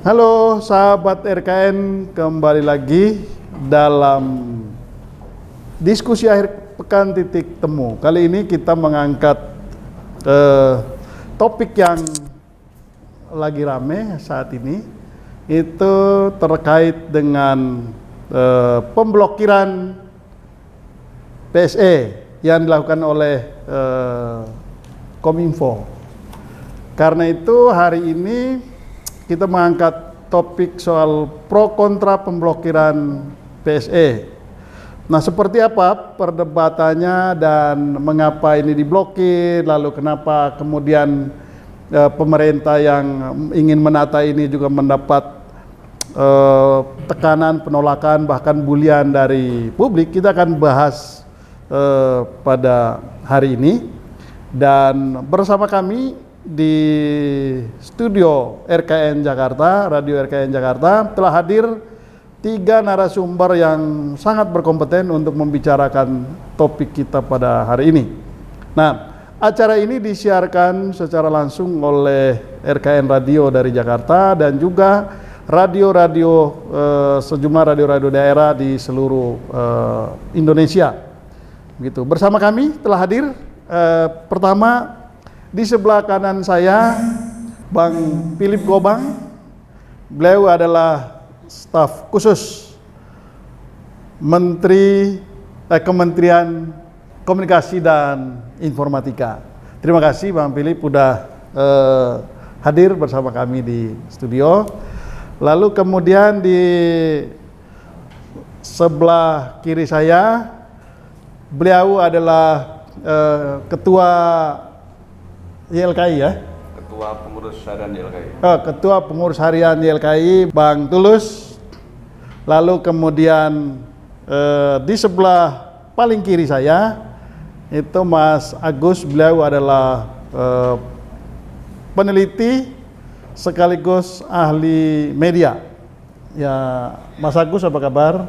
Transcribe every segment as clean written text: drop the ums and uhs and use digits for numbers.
Halo sahabat RKN, kembali lagi dalam diskusi akhir pekan titik temu. Kali ini kita mengangkat topik yang lagi rame saat ini, itu terkait dengan pemblokiran PSE yang dilakukan oleh Kominfo. Karena itu hari ini kita mengangkat topik soal pro kontra pemblokiran PSE. Nah, seperti apa perdebatannya dan mengapa ini diblokir, lalu kenapa kemudian pemerintah yang ingin menata ini juga mendapat tekanan, penolakan, bahkan bulian dari publik. Kita akan bahas pada hari ini, dan bersama kami di studio RKN Jakarta, Radio RKN Jakarta, telah hadir 3 narasumber yang sangat berkompeten untuk membicarakan topik kita pada hari ini. Nah, acara ini disiarkan secara langsung oleh RKN Radio dari Jakarta dan juga sejumlah radio-radio daerah di seluruh Indonesia. Begitu. Bersama kami telah hadir pertama, di sebelah kanan saya, Bang Philip Gobang. Beliau adalah staf khusus Kementerian Komunikasi dan Informatika. Terima kasih Bang Philip sudah hadir bersama kami di studio. Lalu kemudian di sebelah kiri saya, beliau adalah Ketua YLKI ya? Ketua Pengurus Harian YLKI. Ketua Pengurus Harian YLKI, Bang Tulus. Lalu kemudian di sebelah paling kiri saya itu Mas Agus. Beliau adalah peneliti sekaligus ahli media. Ya, Mas Agus, apa kabar?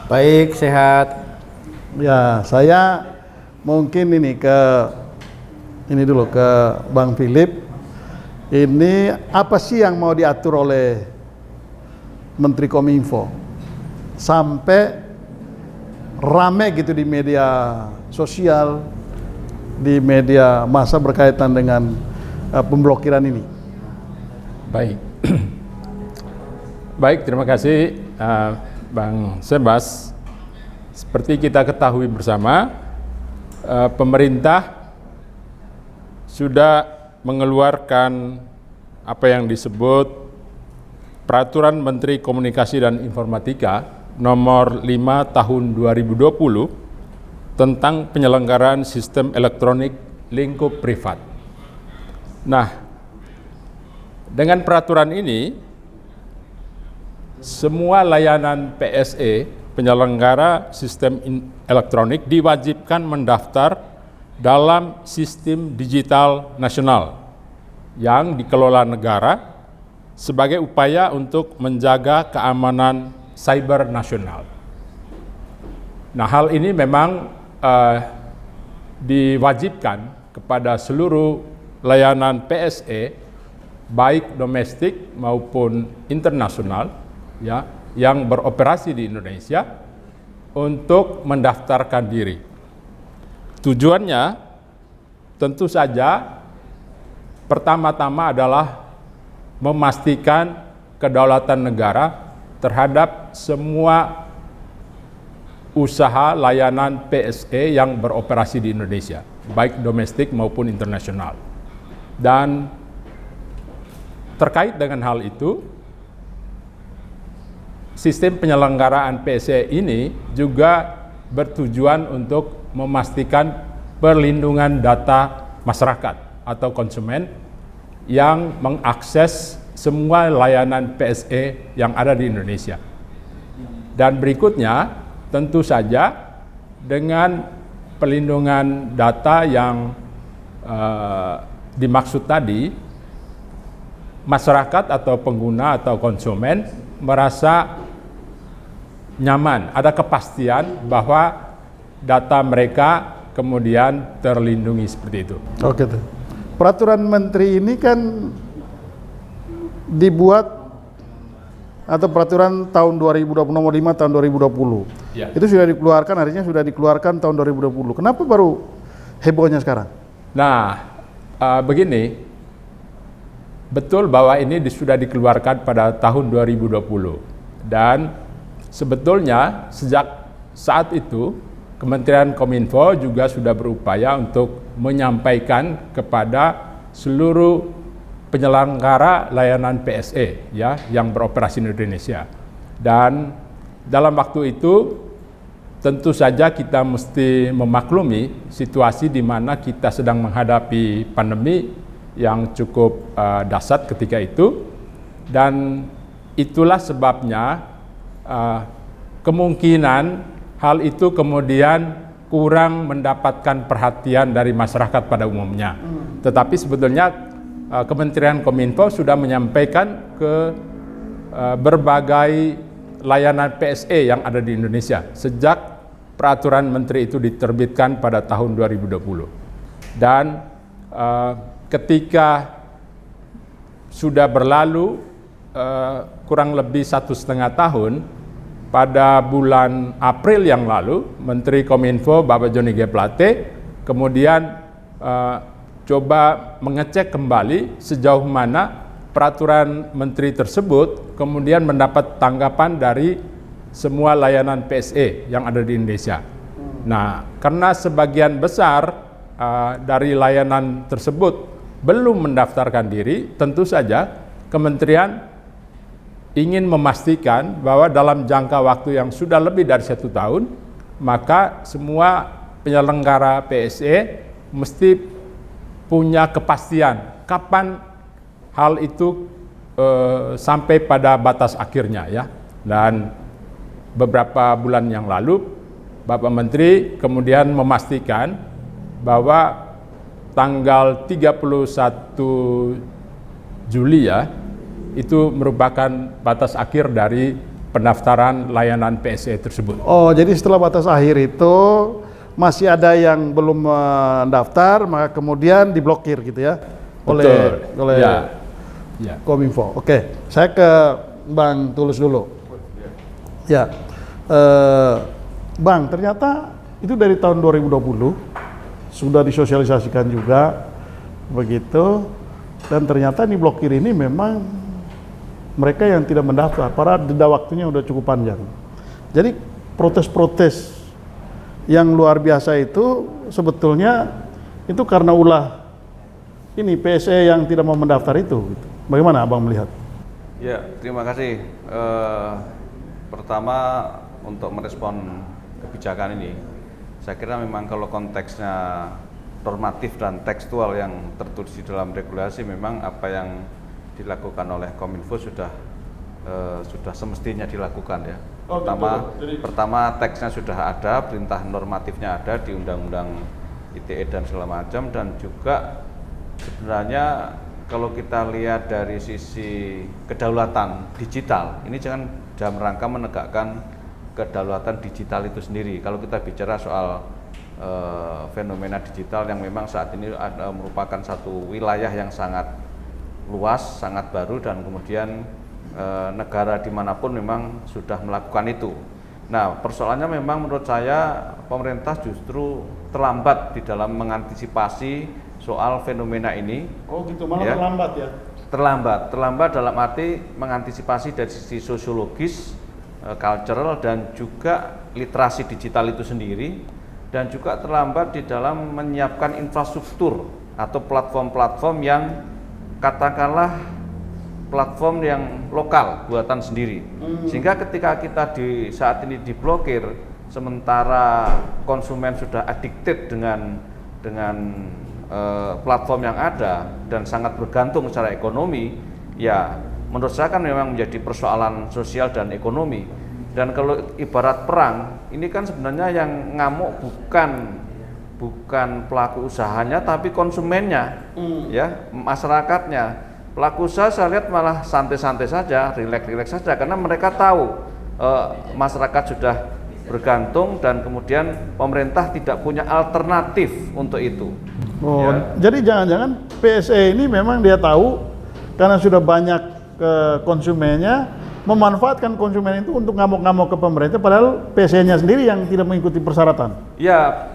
Baik, sehat. Ya, saya mungkin ini dulu ke Bang Philip. Ini apa sih yang mau diatur oleh Menteri Kominfo sampai rame gitu di media sosial, di media massa berkaitan dengan pemblokiran ini? Baik. Baik, terima kasih Bang Sebas. Seperti kita ketahui bersama, pemerintah sudah mengeluarkan apa yang disebut Peraturan Menteri Komunikasi dan Informatika nomor 5 tahun 2020 tentang penyelenggaraan sistem elektronik lingkup privat. Nah, dengan peraturan ini, semua layanan PSE, penyelenggara sistem elektronik, diwajibkan mendaftar dalam sistem digital nasional yang dikelola negara sebagai upaya untuk menjaga keamanan cyber nasional. Nah, hal ini memang diwajibkan kepada seluruh layanan PSE, baik domestik maupun internasional, ya, yang beroperasi di Indonesia untuk mendaftarkan diri. Tujuannya tentu saja pertama-tama adalah memastikan kedaulatan negara terhadap semua usaha layanan PSE yang beroperasi di Indonesia, baik domestik maupun internasional. Dan terkait dengan hal itu, sistem penyelenggaraan PSE ini juga bertujuan untuk memastikan perlindungan data masyarakat atau konsumen yang mengakses semua layanan PSE yang ada di Indonesia. Dan berikutnya, tentu saja dengan perlindungan data yang dimaksud tadi, masyarakat atau pengguna atau konsumen merasa nyaman, ada kepastian bahwa data mereka kemudian terlindungi seperti itu. Oke tuh. Peraturan menteri ini kan dibuat atau peraturan tahun 2020 nomor 5 tahun 2020. Ya. Itu sudah dikeluarkan, artinya sudah dikeluarkan tahun 2020. Kenapa baru hebohnya sekarang? Nah, begini, betul bahwa ini sudah dikeluarkan pada tahun 2020 dan sebetulnya sejak saat itu Kementerian Kominfo juga sudah berupaya untuk menyampaikan kepada seluruh penyelenggara layanan PSE ya yang beroperasi di Indonesia. Dan dalam waktu itu tentu saja kita mesti memaklumi situasi di mana kita sedang menghadapi pandemi yang cukup dahsyat ketika itu, dan itulah sebabnya kemungkinan hal itu kemudian kurang mendapatkan perhatian dari masyarakat pada umumnya. Tetapi sebetulnya Kementerian Kominfo sudah menyampaikan ke berbagai layanan PSE yang ada di Indonesia sejak peraturan menteri itu diterbitkan pada tahun 2020. Dan ketika sudah berlalu kurang lebih 1,5 tahun, pada bulan April yang lalu, Menteri Kominfo Bapak Johnny G. Plate kemudian coba mengecek kembali sejauh mana peraturan menteri tersebut kemudian mendapat tanggapan dari semua layanan PSE yang ada di Indonesia. Nah, karena sebagian besar dari layanan tersebut belum mendaftarkan diri, tentu saja kementerian ingin memastikan bahwa dalam jangka waktu yang sudah lebih dari 1 tahun, maka semua penyelenggara PSE mesti punya kepastian kapan hal itu sampai pada batas akhirnya ya. Dan beberapa bulan yang lalu Bapak Menteri kemudian memastikan bahwa tanggal 31 Juli ya, itu merupakan batas akhir dari pendaftaran layanan PSE tersebut. Oh, jadi setelah batas akhir itu masih ada yang belum mendaftar, maka kemudian diblokir gitu ya oleh ya. Kominfo. Oke, saya ke Bang Tulus dulu. Ya, Bang, ternyata itu dari tahun 2020 sudah disosialisasikan juga begitu, dan ternyata di blokir ini memang mereka yang tidak mendaftar, padahal jeda waktunya udah cukup panjang. Jadi protes-protes yang luar biasa itu sebetulnya itu karena ulah ini PSE yang tidak mau mendaftar itu. Bagaimana Abang melihat? Ya, terima kasih. Pertama untuk merespon kebijakan ini, saya kira memang kalau konteksnya normatif dan tekstual yang tertulis di dalam regulasi, memang apa yang dilakukan oleh Kominfo sudah semestinya dilakukan ya. Pertama teksnya sudah ada, perintah normatifnya ada di Undang-Undang ITE dan segala macam, dan juga sebenarnya kalau kita lihat dari sisi kedaulatan digital, ini jangan dalam rangka menegakkan kedaulatan digital itu sendiri. Kalau kita bicara soal fenomena digital yang memang saat ini merupakan satu wilayah yang sangat luas, sangat baru, dan kemudian negara dimanapun memang sudah melakukan itu. Nah, persoalannya memang menurut saya pemerintah justru terlambat di dalam mengantisipasi soal fenomena ini. Oh gitu, malah ya. terlambat ya? Terlambat dalam arti mengantisipasi dari sisi sosiologis, cultural, dan juga literasi digital itu sendiri, dan juga terlambat di dalam menyiapkan infrastruktur atau platform-platform yang katakanlah platform yang lokal buatan sendiri. Sehingga ketika kita saat ini diblokir, sementara konsumen sudah addicted dengan platform yang ada dan sangat bergantung secara ekonomi, ya menurut saya kan memang menjadi persoalan sosial dan ekonomi. Dan kalau ibarat perang, ini kan sebenarnya yang ngamuk bukan pelaku usahanya, tapi konsumennya, ya, masyarakatnya. Pelaku usaha saya lihat malah santai-santai saja, rileks-rileks saja, karena mereka tahu masyarakat sudah bergantung dan kemudian pemerintah tidak punya alternatif untuk itu. Oh, ya. Jadi jangan-jangan PSE ini memang dia tahu karena sudah banyak ke konsumennya, memanfaatkan konsumen itu untuk ngamuk-ngamuk ke pemerintah, padahal PC-nya sendiri yang tidak mengikuti persyaratan. Ya,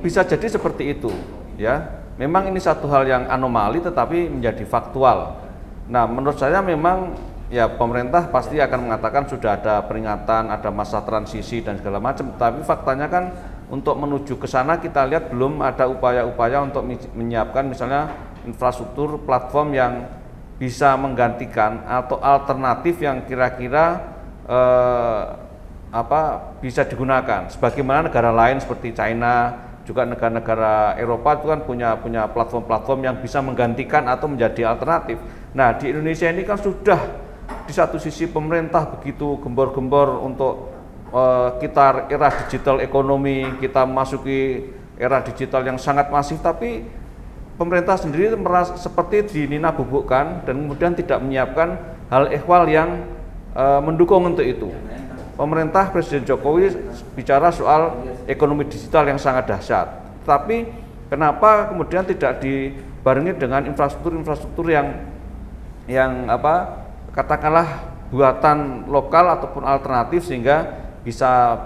bisa jadi seperti itu, ya. Memang ini satu hal yang anomali, tetapi menjadi faktual. Nah, menurut saya memang ya pemerintah pasti akan mengatakan sudah ada peringatan, ada masa transisi dan segala macam. Tapi faktanya kan untuk menuju ke sana kita lihat belum ada upaya-upaya untuk menyiapkan misalnya infrastruktur platform yang bisa menggantikan atau alternatif yang kira-kira bisa digunakan. Sebagaimana negara lain seperti China, juga negara-negara Eropa itu kan punya platform-platform yang bisa menggantikan atau menjadi alternatif. Nah, di Indonesia ini kan sudah di satu sisi pemerintah begitu gembor-gembor untuk kita era digital ekonomi, kita masuki era digital yang sangat masif, tapi pemerintah sendiri merasa seperti dinina-bubukkan dan kemudian tidak menyiapkan hal ehwal yang mendukung untuk itu. Pemerintah Presiden Jokowi bicara soal ekonomi digital yang sangat dahsyat, tapi kenapa kemudian tidak dibarengi dengan infrastruktur yang katakanlah buatan lokal ataupun alternatif sehingga bisa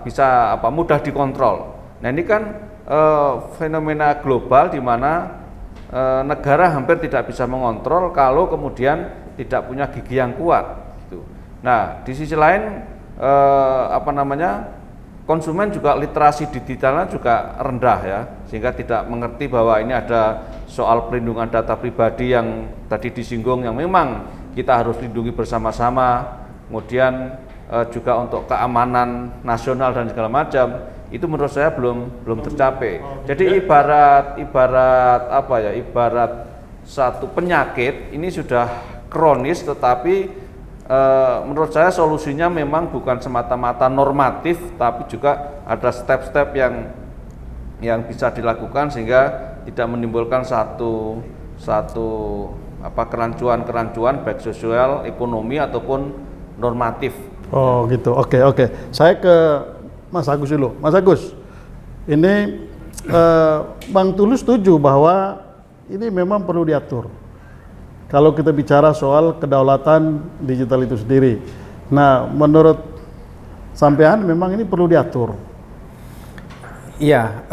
mudah dikontrol. Nah, ini kan fenomena global di mana negara hampir tidak bisa mengontrol kalau kemudian tidak punya gigi yang kuat gitu. Nah, di sisi lain konsumen juga literasi digitalnya juga rendah ya, sehingga tidak mengerti bahwa ini ada soal perlindungan data pribadi yang tadi disinggung, yang memang kita harus lindungi bersama-sama. Kemudian juga untuk keamanan nasional dan segala macam, itu menurut saya belum tercapai. Jadi ibarat satu penyakit ini sudah kronis, tetapi menurut saya solusinya memang bukan semata-mata normatif, tapi juga ada step-step yang bisa dilakukan sehingga tidak menimbulkan satu kerancuan baik sosial, ekonomi ataupun normatif. Oh gitu, oke. Saya ke Mas Agus dulu. Mas Agus, ini Bang Tulus setuju bahwa ini memang perlu diatur kalau kita bicara soal kedaulatan digital itu sendiri. Nah, menurut sampean memang ini perlu diatur. Iya,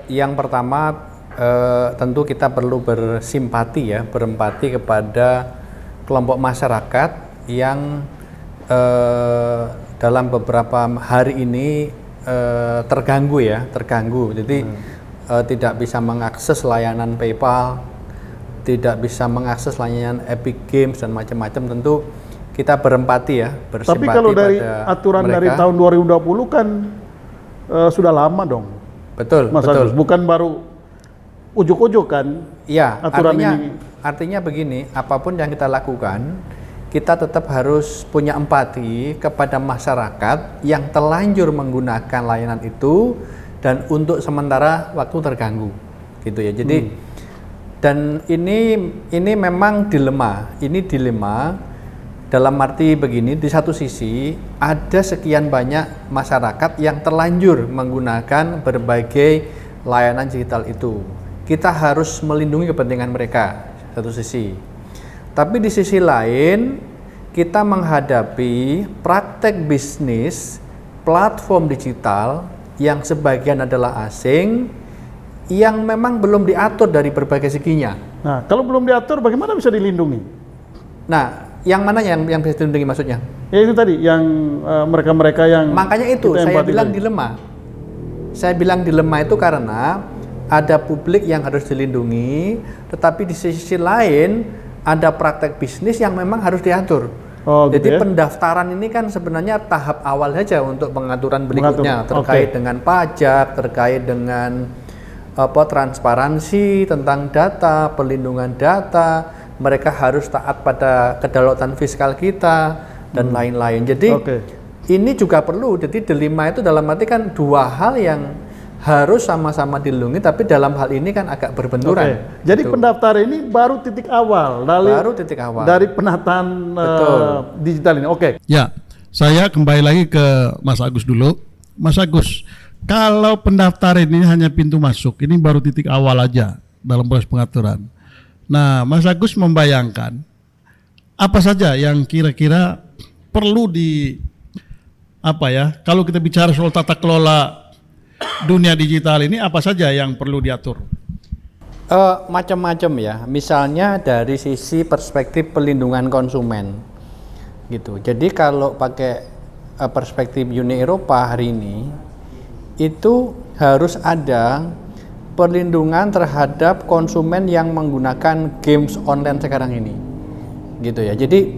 yang pertama tentu kita perlu bersimpati ya, berempati kepada kelompok masyarakat yang dalam beberapa hari ini terganggu. Jadi tidak bisa mengakses layanan PayPal, tidak bisa mengakses layanan Epic Games dan macam-macam. Tentu kita berempati ya, bersimpati. Tapi kalau dari aturan mereka, dari tahun 2020 kan sudah lama dong. Betul, Mas betul. Agus, bukan baru ujuk-ujuk kan? Iya, aturan ini. Artinya begini, apapun yang kita lakukan, kita tetap harus punya empati kepada masyarakat yang terlanjur menggunakan layanan itu dan untuk sementara waktu terganggu, gitu ya. Jadi dan ini memang dilema. Ini dilema dalam arti begini, di satu sisi ada sekian banyak masyarakat yang terlanjur menggunakan berbagai layanan digital itu. Kita harus melindungi kepentingan mereka, satu sisi. Tapi di sisi lain, kita menghadapi praktek bisnis platform digital yang sebagian adalah asing, yang memang belum diatur dari berbagai seginya. Nah, kalau belum diatur, bagaimana bisa dilindungi? Nah, yang mana yang bisa dilindungi maksudnya? Ya itu tadi, yang mereka-mereka yang... Makanya itu, saya bilang dilema. Saya bilang dilema itu karena ada publik yang harus dilindungi, tetapi di sisi lain ada praktek bisnis yang memang harus diatur. Jadi gitu ya? Pendaftaran ini kan sebenarnya tahap awal saja untuk pengaturan berikutnya terkait dengan pajak, terkait dengan transparansi tentang data, perlindungan data, mereka harus taat pada kedaulatan fiskal kita dan lain-lain. Jadi ini juga perlu. Jadi dilema itu dalam arti kan dua hal yang harus sama-sama dilindungi, tapi dalam hal ini kan agak berbenturan. Jadi pendaftaran ini baru titik awal dari penataan digital ini. Ya, saya kembali lagi ke Mas Agus dulu. Mas Agus, kalau pendaftaran ini hanya pintu masuk, ini baru titik awal aja dalam proses pengaturan. Nah, Mas Agus membayangkan apa saja yang kira-kira perlu kalau kita bicara soal tata kelola dunia digital ini, apa saja yang perlu diatur? Macam-macam ya, misalnya dari sisi perspektif pelindungan konsumen gitu. Jadi kalau pakai perspektif Uni Eropa hari ini, itu harus ada perlindungan terhadap konsumen yang menggunakan games online sekarang ini gitu ya. Jadi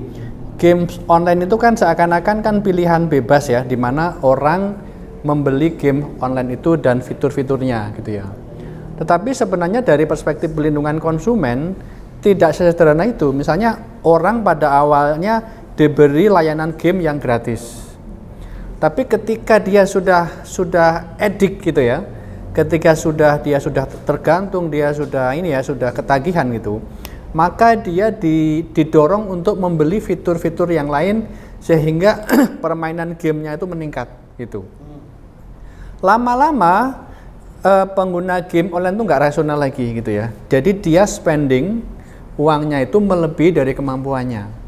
games online itu kan seakan-akan kan pilihan bebas ya, di mana orang membeli game online itu dan fitur-fiturnya gitu ya. Tetapi sebenarnya dari perspektif pelindungan konsumen tidak sesederhana itu. Misalnya orang pada awalnya diberi layanan game yang gratis. Tapi ketika dia sudah edik gitu ya, ketika dia sudah tergantung, dia sudah ketagihan gitu, maka dia didorong untuk membeli fitur-fitur yang lain sehingga permainan gamenya itu meningkat gitu. Lama-lama pengguna game online itu nggak rasional lagi gitu ya. Jadi dia spending uangnya itu melebihi dari kemampuannya.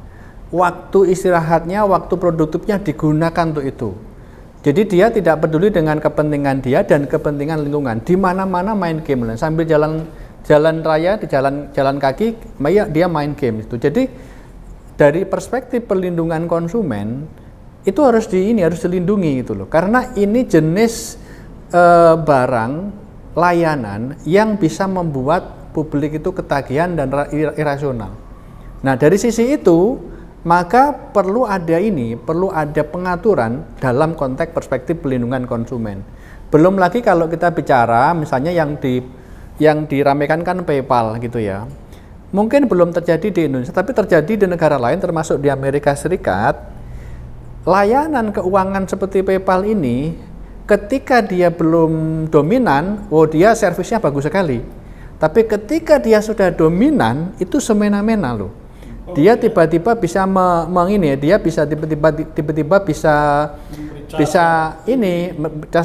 Waktu istirahatnya, waktu produktifnya digunakan untuk itu. Jadi dia tidak peduli dengan kepentingan dia dan kepentingan lingkungan. Di mana-mana main game online, sambil jalan raya, di jalan kaki, dia main game itu. Jadi dari perspektif perlindungan konsumen itu harus dilindungi gitu loh. Karena ini jenis barang layanan yang bisa membuat publik itu ketagihan dan irasional. Nah, dari sisi itu maka perlu ada pengaturan dalam konteks perspektif pelindungan konsumen. Belum lagi kalau kita bicara misalnya yang diramaikan kan PayPal gitu ya. Mungkin belum terjadi di Indonesia, tapi terjadi di negara lain termasuk di Amerika Serikat. Layanan keuangan seperti PayPal ini ketika dia belum dominan, dia servisnya bagus sekali. Tapi ketika dia sudah dominan, itu semena-mena loh. Dia tiba-tiba bisa dia bisa tiba-tiba bisa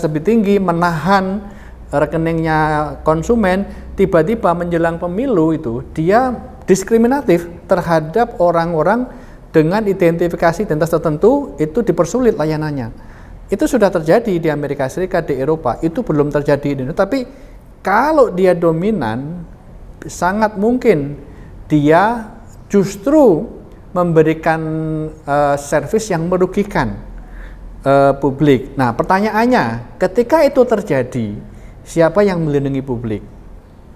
lebih tinggi, menahan rekeningnya konsumen. Tiba-tiba menjelang pemilu itu dia diskriminatif terhadap orang-orang dengan identifikasi identitas tertentu, itu dipersulit layanannya. Itu sudah terjadi di Amerika Serikat, di Eropa. Itu belum terjadi di Indonesia. Tapi kalau dia dominan, sangat mungkin dia justru memberikan servis yang merugikan publik. Nah, pertanyaannya, ketika itu terjadi, siapa yang melindungi publik?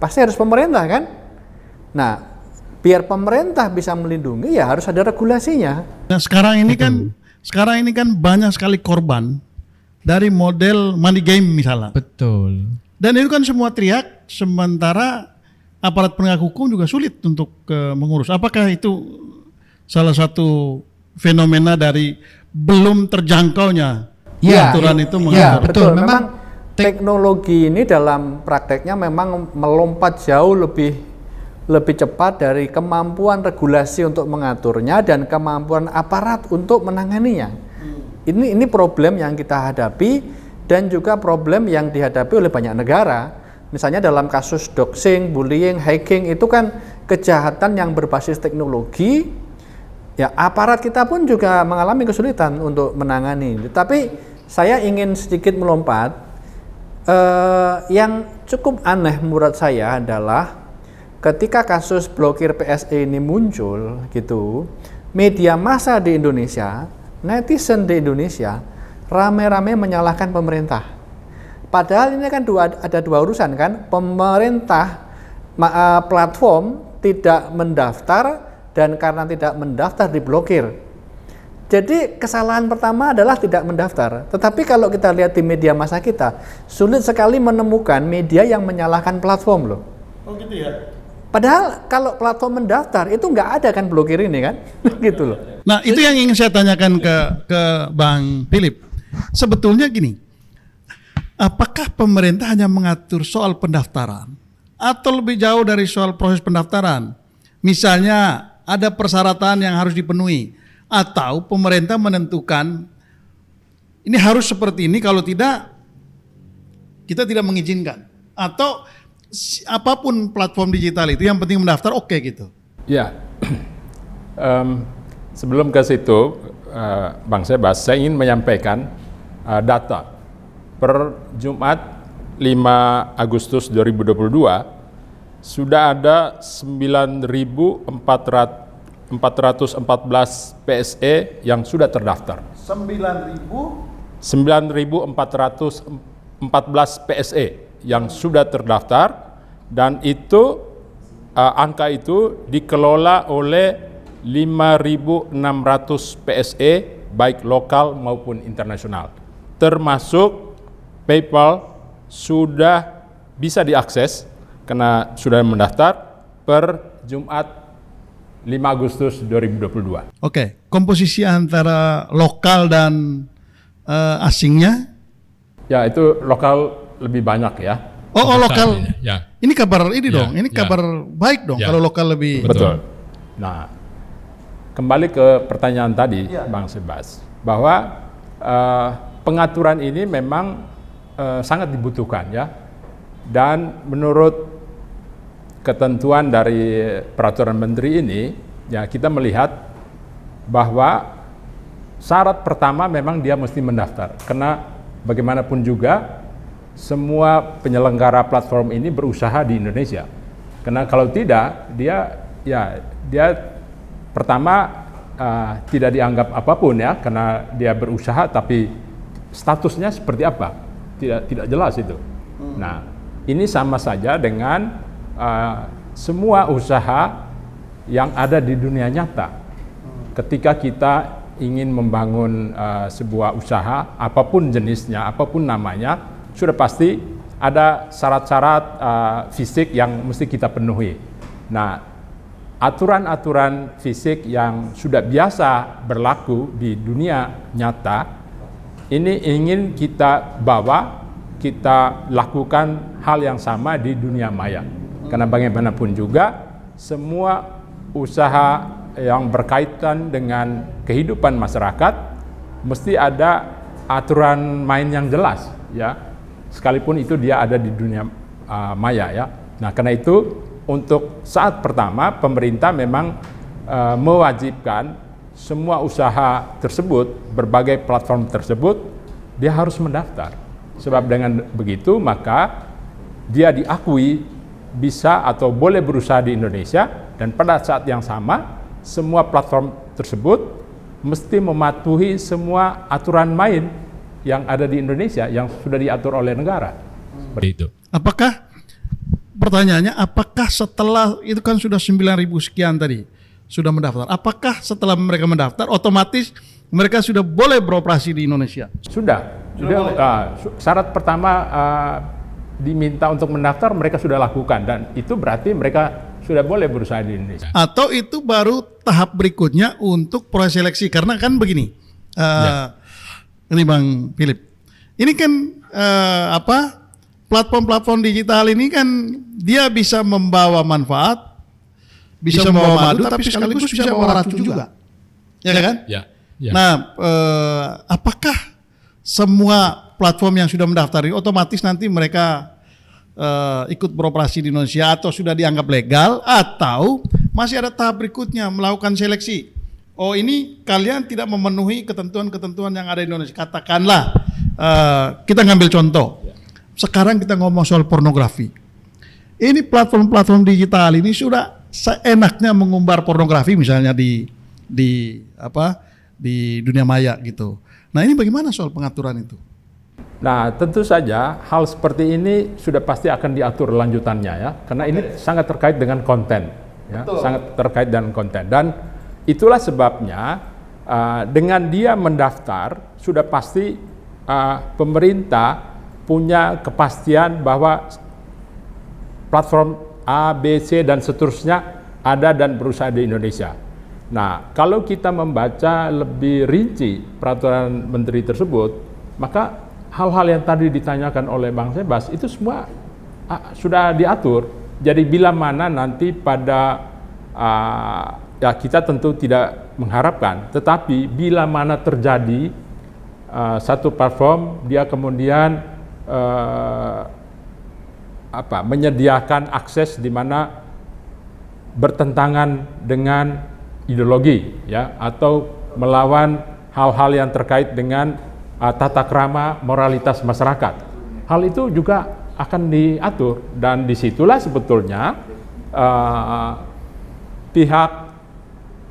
Pasti harus pemerintah kan? Nah, biar pemerintah bisa melindungi ya harus ada regulasinya. Nah, sekarang ini kan banyak sekali korban dari model money game misalnya. Betul. Dan itu kan semua teriak, sementara aparat penegak hukum juga sulit untuk mengurus. Apakah itu salah satu fenomena dari belum terjangkaunya aturan itu mengatur? Ya, betul. Memang teknologi ini dalam prakteknya memang melompat jauh lebih cepat dari kemampuan regulasi untuk mengaturnya dan kemampuan aparat untuk menanganinya. Ini problem yang kita hadapi dan juga problem yang dihadapi oleh banyak negara. Misalnya dalam kasus doxing, bullying, hacking, itu kan kejahatan yang berbasis teknologi. Ya, aparat kita pun juga mengalami kesulitan untuk menangani. Tapi saya ingin sedikit melompat. Yang cukup aneh menurut saya adalah ketika kasus blokir PSE ini muncul gitu, media massa di Indonesia, netizen di Indonesia rame-rame menyalahkan pemerintah. Padahal ini kan ada dua urusan kan, pemerintah platform tidak mendaftar dan karena tidak mendaftar diblokir. Jadi kesalahan pertama adalah tidak mendaftar. Tetapi kalau kita lihat di media massa kita, sulit sekali menemukan media yang menyalahkan platform loh. Oh gitu ya. Padahal kalau platform mendaftar itu nggak ada kan blokir ini kan, gitu loh. Nah itu yang ingin saya tanyakan ke Bang Philip. Sebetulnya gini. Apakah pemerintah hanya mengatur soal pendaftaran atau lebih jauh dari soal proses pendaftaran? Misalnya ada persyaratan yang harus dipenuhi atau pemerintah menentukan ini harus seperti ini, kalau tidak kita tidak mengizinkan, atau apapun platform digital itu yang penting mendaftar oke gitu. Ya, Sebelum ke situ, Bang Sebas, saya ingin menyampaikan data per Jumat 5 Agustus 2022 sudah ada 9.414 PSE yang sudah terdaftar. 9.414 PSE yang sudah terdaftar, dan itu angka itu dikelola oleh 5.600 PSE baik lokal maupun internasional, termasuk PayPal sudah bisa diakses karena sudah mendaftar per Jumat 5 Agustus 2022. Oke, komposisi antara lokal dan asingnya? Ya, itu lokal lebih banyak ya. Oh, lokal. Ya. Ini kabar ini Ya, dong, ini ya. kabar baik dong Ya. kalau lokal lebih. Betul. Nah, kembali ke pertanyaan tadi, Bang Sebas, bahwa pengaturan ini memang sangat dibutuhkan ya. Dan menurut ketentuan dari peraturan menteri ini, ya kita melihat bahwa syarat pertama memang dia mesti mendaftar, karena bagaimanapun juga semua penyelenggara platform ini berusaha di Indonesia. Karena kalau tidak, dia pertama tidak dianggap apapun ya, karena dia berusaha tapi statusnya seperti apa? Tidak jelas itu. Nah, ini sama saja dengan semua usaha yang ada di dunia nyata. Ketika kita ingin membangun sebuah usaha, apapun jenisnya, apapun namanya, sudah pasti ada syarat-syarat fisik yang mesti kita penuhi. Nah, aturan-aturan fisik yang sudah biasa berlaku di dunia nyata, ini ingin kita bawa, kita lakukan hal yang sama di dunia maya. Karena bagaimanapun juga, semua usaha yang berkaitan dengan kehidupan masyarakat mesti ada aturan main yang jelas, ya. Sekalipun itu dia ada di dunia maya, ya. Nah, karena itu untuk saat pertama pemerintah memang mewajibkan semua usaha tersebut, berbagai platform tersebut, dia harus mendaftar. Sebab dengan begitu maka dia diakui bisa atau boleh berusaha di Indonesia, dan pada saat yang sama semua platform tersebut mesti mematuhi semua aturan main yang ada di Indonesia yang sudah diatur oleh negara. Seperti itu. Apakah, pertanyaannya, apakah setelah itu kan sudah 9.000 sekian tadi sudah mendaftar, apakah setelah mereka mendaftar otomatis mereka sudah boleh beroperasi di Indonesia? Sudah syarat pertama diminta untuk mendaftar mereka sudah lakukan, dan itu berarti mereka sudah boleh berusaha di Indonesia. Atau itu baru tahap berikutnya untuk proses seleksi? Karena kan begini, ini Bang Philip, ini kan platform-platform digital ini kan dia bisa membawa manfaat, bisa membawa madu, tapi sekaligus bisa membawa racun juga, ya kan? Ya. Nah, apakah semua platform yang sudah mendaftar ini otomatis nanti mereka ikut beroperasi di Indonesia, atau sudah dianggap legal, atau masih ada tahap berikutnya melakukan seleksi? Oh, ini kalian tidak memenuhi ketentuan-ketentuan yang ada di Indonesia. Katakanlah kita ngambil contoh. Sekarang kita ngomong soal pornografi. Ini platform-platform digital ini sudah seenaknya mengumbar pornografi misalnya di dunia maya gitu. Nah, ini bagaimana soal pengaturan itu? Nah, tentu saja hal seperti ini sudah pasti akan diatur lanjutannya, ya, karena ini sangat terkait dengan konten, ya, sangat terkait dengan konten, dan itulah sebabnya dengan dia mendaftar sudah pasti pemerintah punya kepastian bahwa platform A, B, C dan seterusnya ada dan berusaha di Indonesia. Nah, kalau kita membaca lebih rinci peraturan menteri tersebut, maka hal-hal yang tadi ditanyakan oleh Bang Sebas itu semua sudah diatur. Jadi bila mana nanti pada ya kita tentu tidak mengharapkan, tetapi bila mana terjadi satu platform dia kemudian menyediakan akses di mana bertentangan dengan ideologi ya, atau melawan hal-hal yang terkait dengan tata krama moralitas masyarakat. Hal itu juga akan diatur, dan disitulah sebetulnya pihak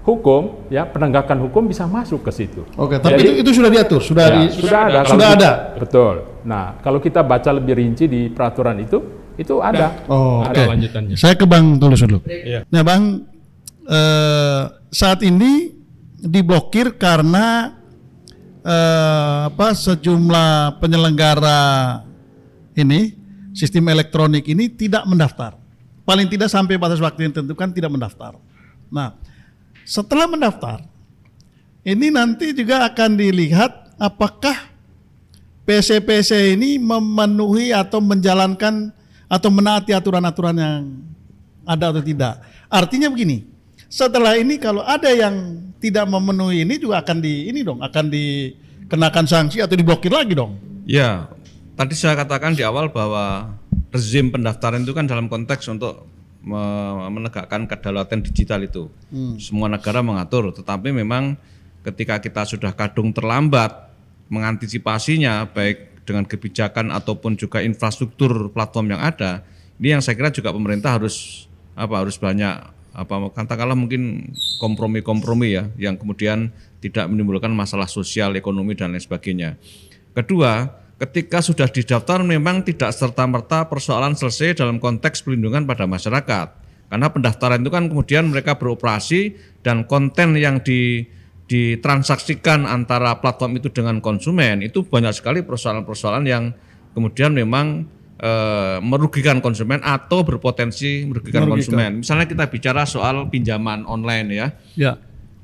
hukum ya, penegakan hukum bisa masuk ke situ. Oke, tapi Jadi, itu sudah diatur, sudah ada. Sudah ada. Betul. Nah, kalau kita baca lebih rinci di peraturan itu ada. Oh, ada oke. lanjutannya. Saya ke Bang Tulus dulu. Iya. Nah, Bang, saat ini diblokir karena sejumlah penyelenggara ini sistem elektronik ini tidak mendaftar. Paling tidak sampai batas waktu yang ditentukan tidak mendaftar. Nah, setelah mendaftar, ini nanti juga akan dilihat apakah PC-PC ini memenuhi atau menjalankan atau menaati aturan-aturan yang ada atau tidak. Artinya begini, setelah ini kalau ada yang tidak memenuhi ini juga akan akan dikenakan sanksi atau diblokir lagi dong. Ya, tadi saya katakan di awal bahwa rezim pendaftaran itu kan dalam konteks untuk menegakkan kedaulatan digital itu. Semua negara mengatur, tetapi memang ketika kita sudah kadung terlambat mengantisipasinya, baik dengan kebijakan ataupun juga infrastruktur platform yang ada, ini yang saya kira juga pemerintah harus banyak katakanlah mungkin kompromi ya, yang kemudian tidak menimbulkan masalah sosial, ekonomi dan lain sebagainya. Kedua, ketika sudah didaftar memang tidak serta-merta persoalan selesai dalam konteks pelindungan pada masyarakat. Karena pendaftaran itu kan kemudian mereka beroperasi dan konten yang ditransaksikan antara platform itu dengan konsumen itu banyak sekali persoalan-persoalan yang kemudian memang merugikan konsumen atau berpotensi merugikan konsumen. Misalnya kita bicara soal pinjaman online ya. Ya.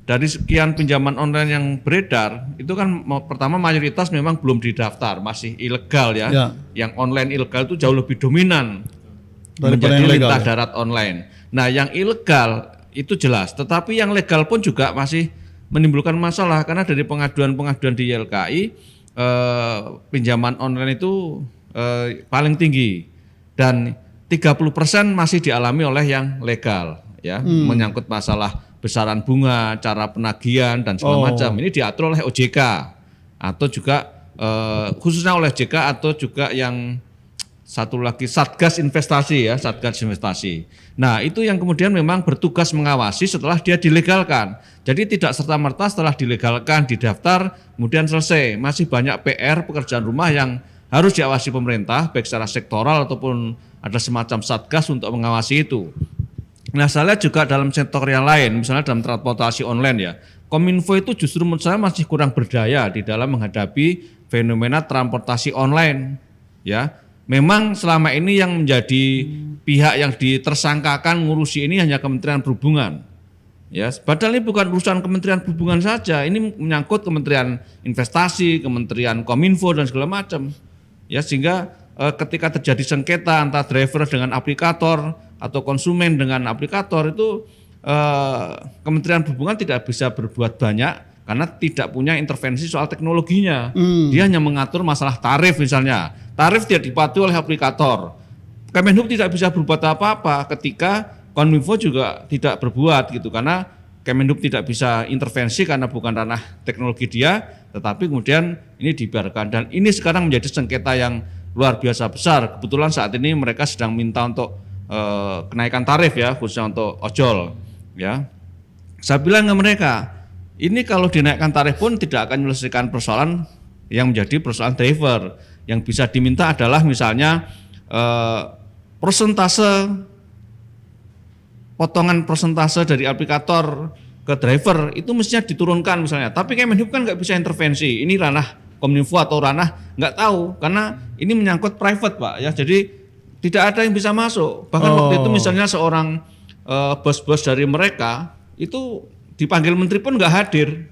Dari sekian pinjaman online yang beredar, itu kan pertama mayoritas memang belum didaftar, masih ilegal ya. Yang online ilegal itu jauh lebih dominan menjadi lintah darat online. Nah, yang ilegal itu jelas, tetapi yang legal pun juga masih menimbulkan masalah karena dari pengaduan-pengaduan di YLKI pinjaman online itu paling tinggi dan 30% masih dialami oleh yang legal ya, menyangkut masalah besaran bunga, cara penagihan dan segala macam. Ini diatur oleh OJK atau juga khususnya oleh OJK atau juga yang satu lagi Satgas Investasi ya, Satgas Investasi. Nah, itu yang kemudian memang bertugas mengawasi setelah dia dilegalkan. Jadi tidak serta-merta setelah dilegalkan, didaftar, kemudian selesai. Masih banyak PR, pekerjaan rumah yang harus diawasi pemerintah, baik secara sektoral ataupun ada semacam Satgas untuk mengawasi itu. Nah, saya lihat juga dalam sektor yang lain, misalnya dalam transportasi online ya, Kominfo itu justru menurut saya masih kurang berdaya di dalam menghadapi fenomena transportasi online. Ya, memang selama ini yang menjadi pihak yang ditersangkakan ngurusi ini hanya Kementerian Perhubungan. Ya, padahal ini bukan urusan Kementerian Perhubungan saja, ini menyangkut Kementerian Investasi, Kementerian Kominfo dan segala macam. Ya, sehingga ketika terjadi sengketa antara driver dengan aplikator atau konsumen dengan aplikator itu Kementerian Perhubungan tidak bisa berbuat banyak karena tidak punya intervensi soal teknologinya. Dia hanya mengatur masalah tarif misalnya. Tarif tidak dipatuhi oleh aplikator. Kemenhub tidak bisa berbuat apa-apa ketika Kominfo juga tidak berbuat gitu karena Kemenhub tidak bisa intervensi karena bukan ranah teknologi dia, tetapi kemudian ini dibiarkan dan ini sekarang menjadi sengketa yang luar biasa besar. Kebetulan saat ini mereka sedang minta untuk kenaikan tarif ya, khususnya untuk ojol ya. Saya bilang ke mereka, ini kalau dinaikkan tarif pun tidak akan menyelesaikan persoalan yang menjadi persoalan driver. Yang bisa diminta adalah misalnya potongan persentase dari aplikator ke driver itu mestinya diturunkan misalnya. Tapi Kemenhub kan nggak bisa intervensi. Ini ranah Kominfo atau ranah nggak tahu karena ini menyangkut private Pak ya. Jadi tidak ada yang bisa masuk. Bahkan waktu itu misalnya seorang bos-bos dari mereka itu dipanggil menteri pun nggak hadir.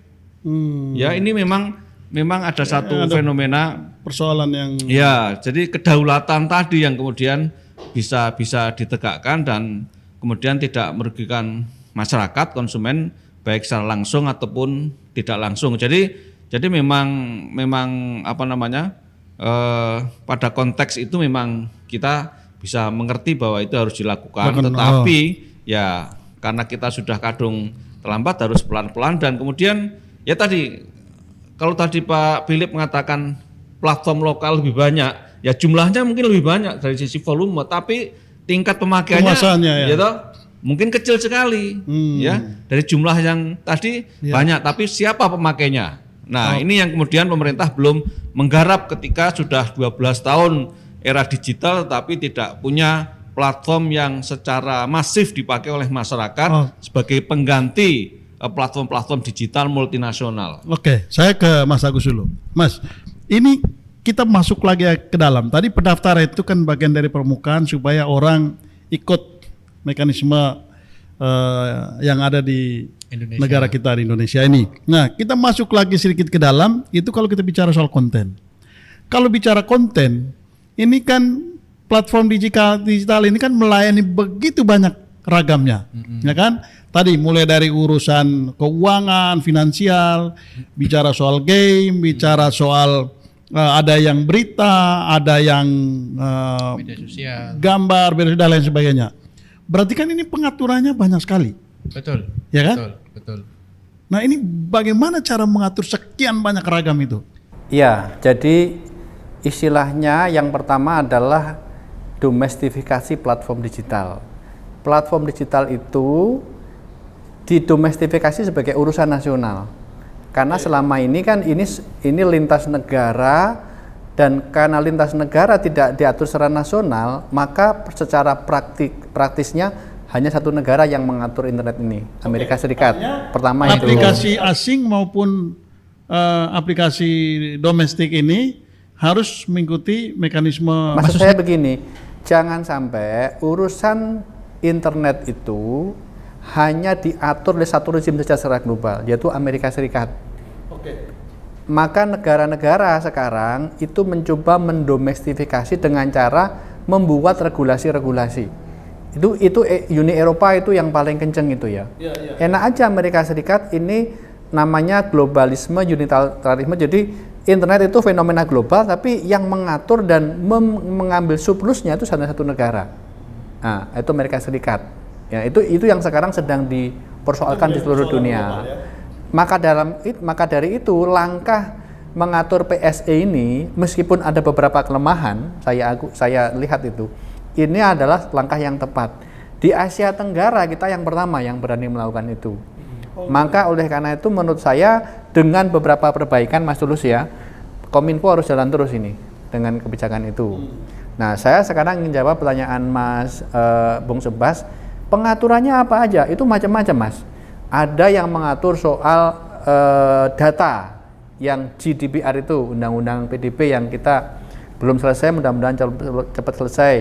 Ya ini memang ada satu fenomena persoalan yang ya. Jadi kedaulatan tadi yang kemudian bisa ditegakkan dan kemudian tidak merugikan masyarakat konsumen baik secara langsung ataupun tidak langsung. Jadi memang apa namanya pada konteks itu memang kita bisa mengerti bahwa itu harus dilakukan, tetapi ya karena kita sudah kadung terlambat harus pelan-pelan. Dan kemudian ya tadi, kalau tadi Pak Philip mengatakan platform lokal lebih banyak, ya jumlahnya mungkin lebih banyak dari sisi volume, tapi tingkat pemakaiannya Penguasaannya, ya. gitu, mungkin kecil sekali ya, dari jumlah yang tadi banyak, tapi siapa pemakainya. Nah, ini yang kemudian pemerintah belum menggarap ketika sudah 12 tahun era digital tapi tidak punya platform yang secara masif dipakai oleh masyarakat sebagai pengganti platform-platform digital multinasional. Oke, saya ke Mas Agus dulu. Mas, ini kita masuk lagi ke dalam. Tadi pendaftaran itu kan bagian dari permukaan supaya orang ikut mekanisme yang ada di Indonesia. negara kita di Indonesia ini. Nah, kita masuk lagi sedikit ke dalam, itu kalau kita bicara soal konten. Kalau bicara konten, ini kan platform digital ini kan melayani begitu banyak ragamnya, ya kan? Tadi mulai dari urusan keuangan, finansial, bicara soal game, bicara soal ada yang berita, ada yang Media sosial. gambar, dan lain sebagainya. Berarti kan ini pengaturannya banyak sekali, Betul. ya kan? Betul. Nah, ini bagaimana cara mengatur sekian banyak ragam itu? Iya, jadi istilahnya yang pertama adalah domestifikasi platform digital. Platform digital itu didomestifikasi sebagai urusan nasional. Karena selama ini kan ini lintas negara, dan karena lintas negara tidak diatur secara nasional, maka secara praktisnya hanya satu negara yang mengatur internet ini, Amerika Serikat. Pertama itu. Aplikasi asing maupun aplikasi domestik ini harus mengikuti mekanisme. Maksud saya begini, jangan sampai urusan internet itu hanya diatur oleh satu rezim secara global, yaitu Amerika Serikat. Maka negara-negara sekarang itu mencoba mendomestifikasi dengan cara membuat regulasi-regulasi. Itu Uni Eropa itu yang paling kenceng itu ya. Enak aja Amerika Serikat ini namanya globalisme, unilateralisme. Jadi internet itu fenomena global, tapi yang mengatur dan mengambil surplusnya itu hanya satu negara. Nah, itu Amerika Serikat. Ya, itu yang sekarang sedang dipersoalkan di seluruh dunia. Maka dari itu langkah mengatur PSE ini, meskipun ada beberapa kelemahan, saya lihat itu, ini adalah langkah yang tepat. Di Asia Tenggara kita yang pertama yang berani melakukan itu. Maka oleh karena itu menurut saya dengan beberapa perbaikan, Mas Tulus ya, Kominfo harus jalan terus ini dengan kebijakan itu. Nah, saya sekarang ingin jawab pertanyaan Mas Bung Sebas, pengaturannya apa aja? Itu macam-macam, Mas. Ada yang mengatur soal data yang GDPR itu, undang-undang PDB yang kita belum selesai, mudah-mudahan cepat selesai.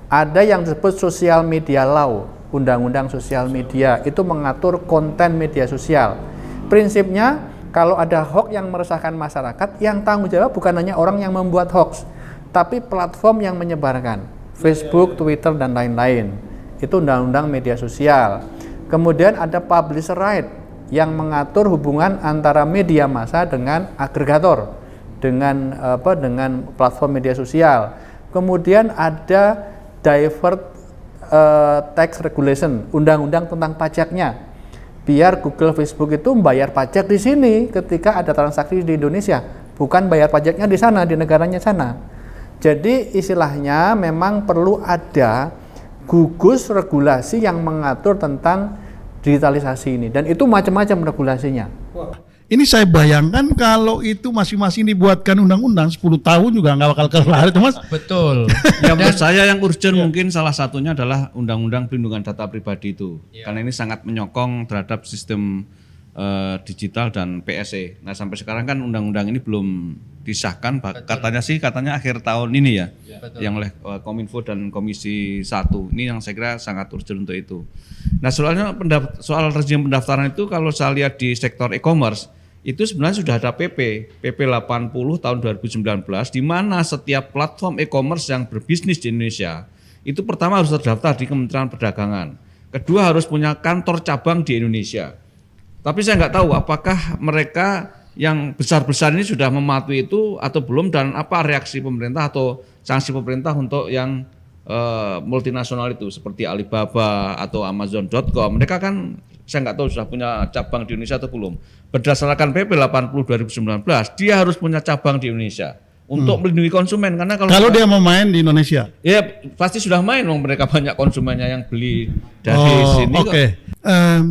Ada yang disebut social media law, undang-undang sosial media, itu mengatur konten media sosial. Prinsipnya kalau ada hoax yang meresahkan masyarakat, yang tanggung jawab bukan hanya orang yang membuat hoax, tapi platform yang menyebarkan, Facebook, Twitter, dan lain-lain. Itu undang-undang media sosial. Kemudian ada publisher right yang mengatur hubungan antara media massa dengan agregator, dengan platform media sosial. Kemudian ada divert tax regulation, undang-undang tentang pajaknya. Biar Google, Facebook itu membayar pajak di sini ketika ada transaksi di Indonesia, bukan bayar pajaknya di sana, di negaranya sana. Jadi istilahnya memang perlu ada gugus regulasi yang mengatur tentang digitalisasi ini, dan itu macam-macam regulasinya. Ini saya bayangkan kalau itu masing-masing dibuatkan undang-undang 10 tahun juga nggak bakal kelar itu, Mas. Betul. Ya, menurut saya yang urgent mungkin salah satunya adalah undang-undang perlindungan data pribadi itu, karena ini sangat menyokong terhadap sistem digital dan PSE. Nah, sampai sekarang kan undang-undang ini belum disahkan, katanya akhir tahun ini ya, yang oleh Kominfo dan Komisi 1. Ini yang saya kira sangat urgent untuk itu. Nah, soal rezim pendaftaran itu kalau saya lihat di sektor e-commerce itu sebenarnya sudah ada PP 80 tahun 2019 di mana setiap platform e-commerce yang berbisnis di Indonesia itu pertama harus terdaftar di Kementerian Perdagangan. Kedua harus punya kantor cabang di Indonesia. Tapi saya nggak tahu apakah mereka yang besar-besar ini sudah mematuhi itu atau belum, dan apa reaksi pemerintah atau sanksi pemerintah untuk yang multinasional itu seperti Alibaba atau Amazon.com. Mereka kan saya nggak tahu sudah punya cabang di Indonesia atau belum. Berdasarkan PP 80 2019, dia harus punya cabang di Indonesia untuk melindungi konsumen, karena Kalau dia mau main di Indonesia. ya pasti sudah main, mereka banyak konsumennya yang beli dari sini kok. Oke.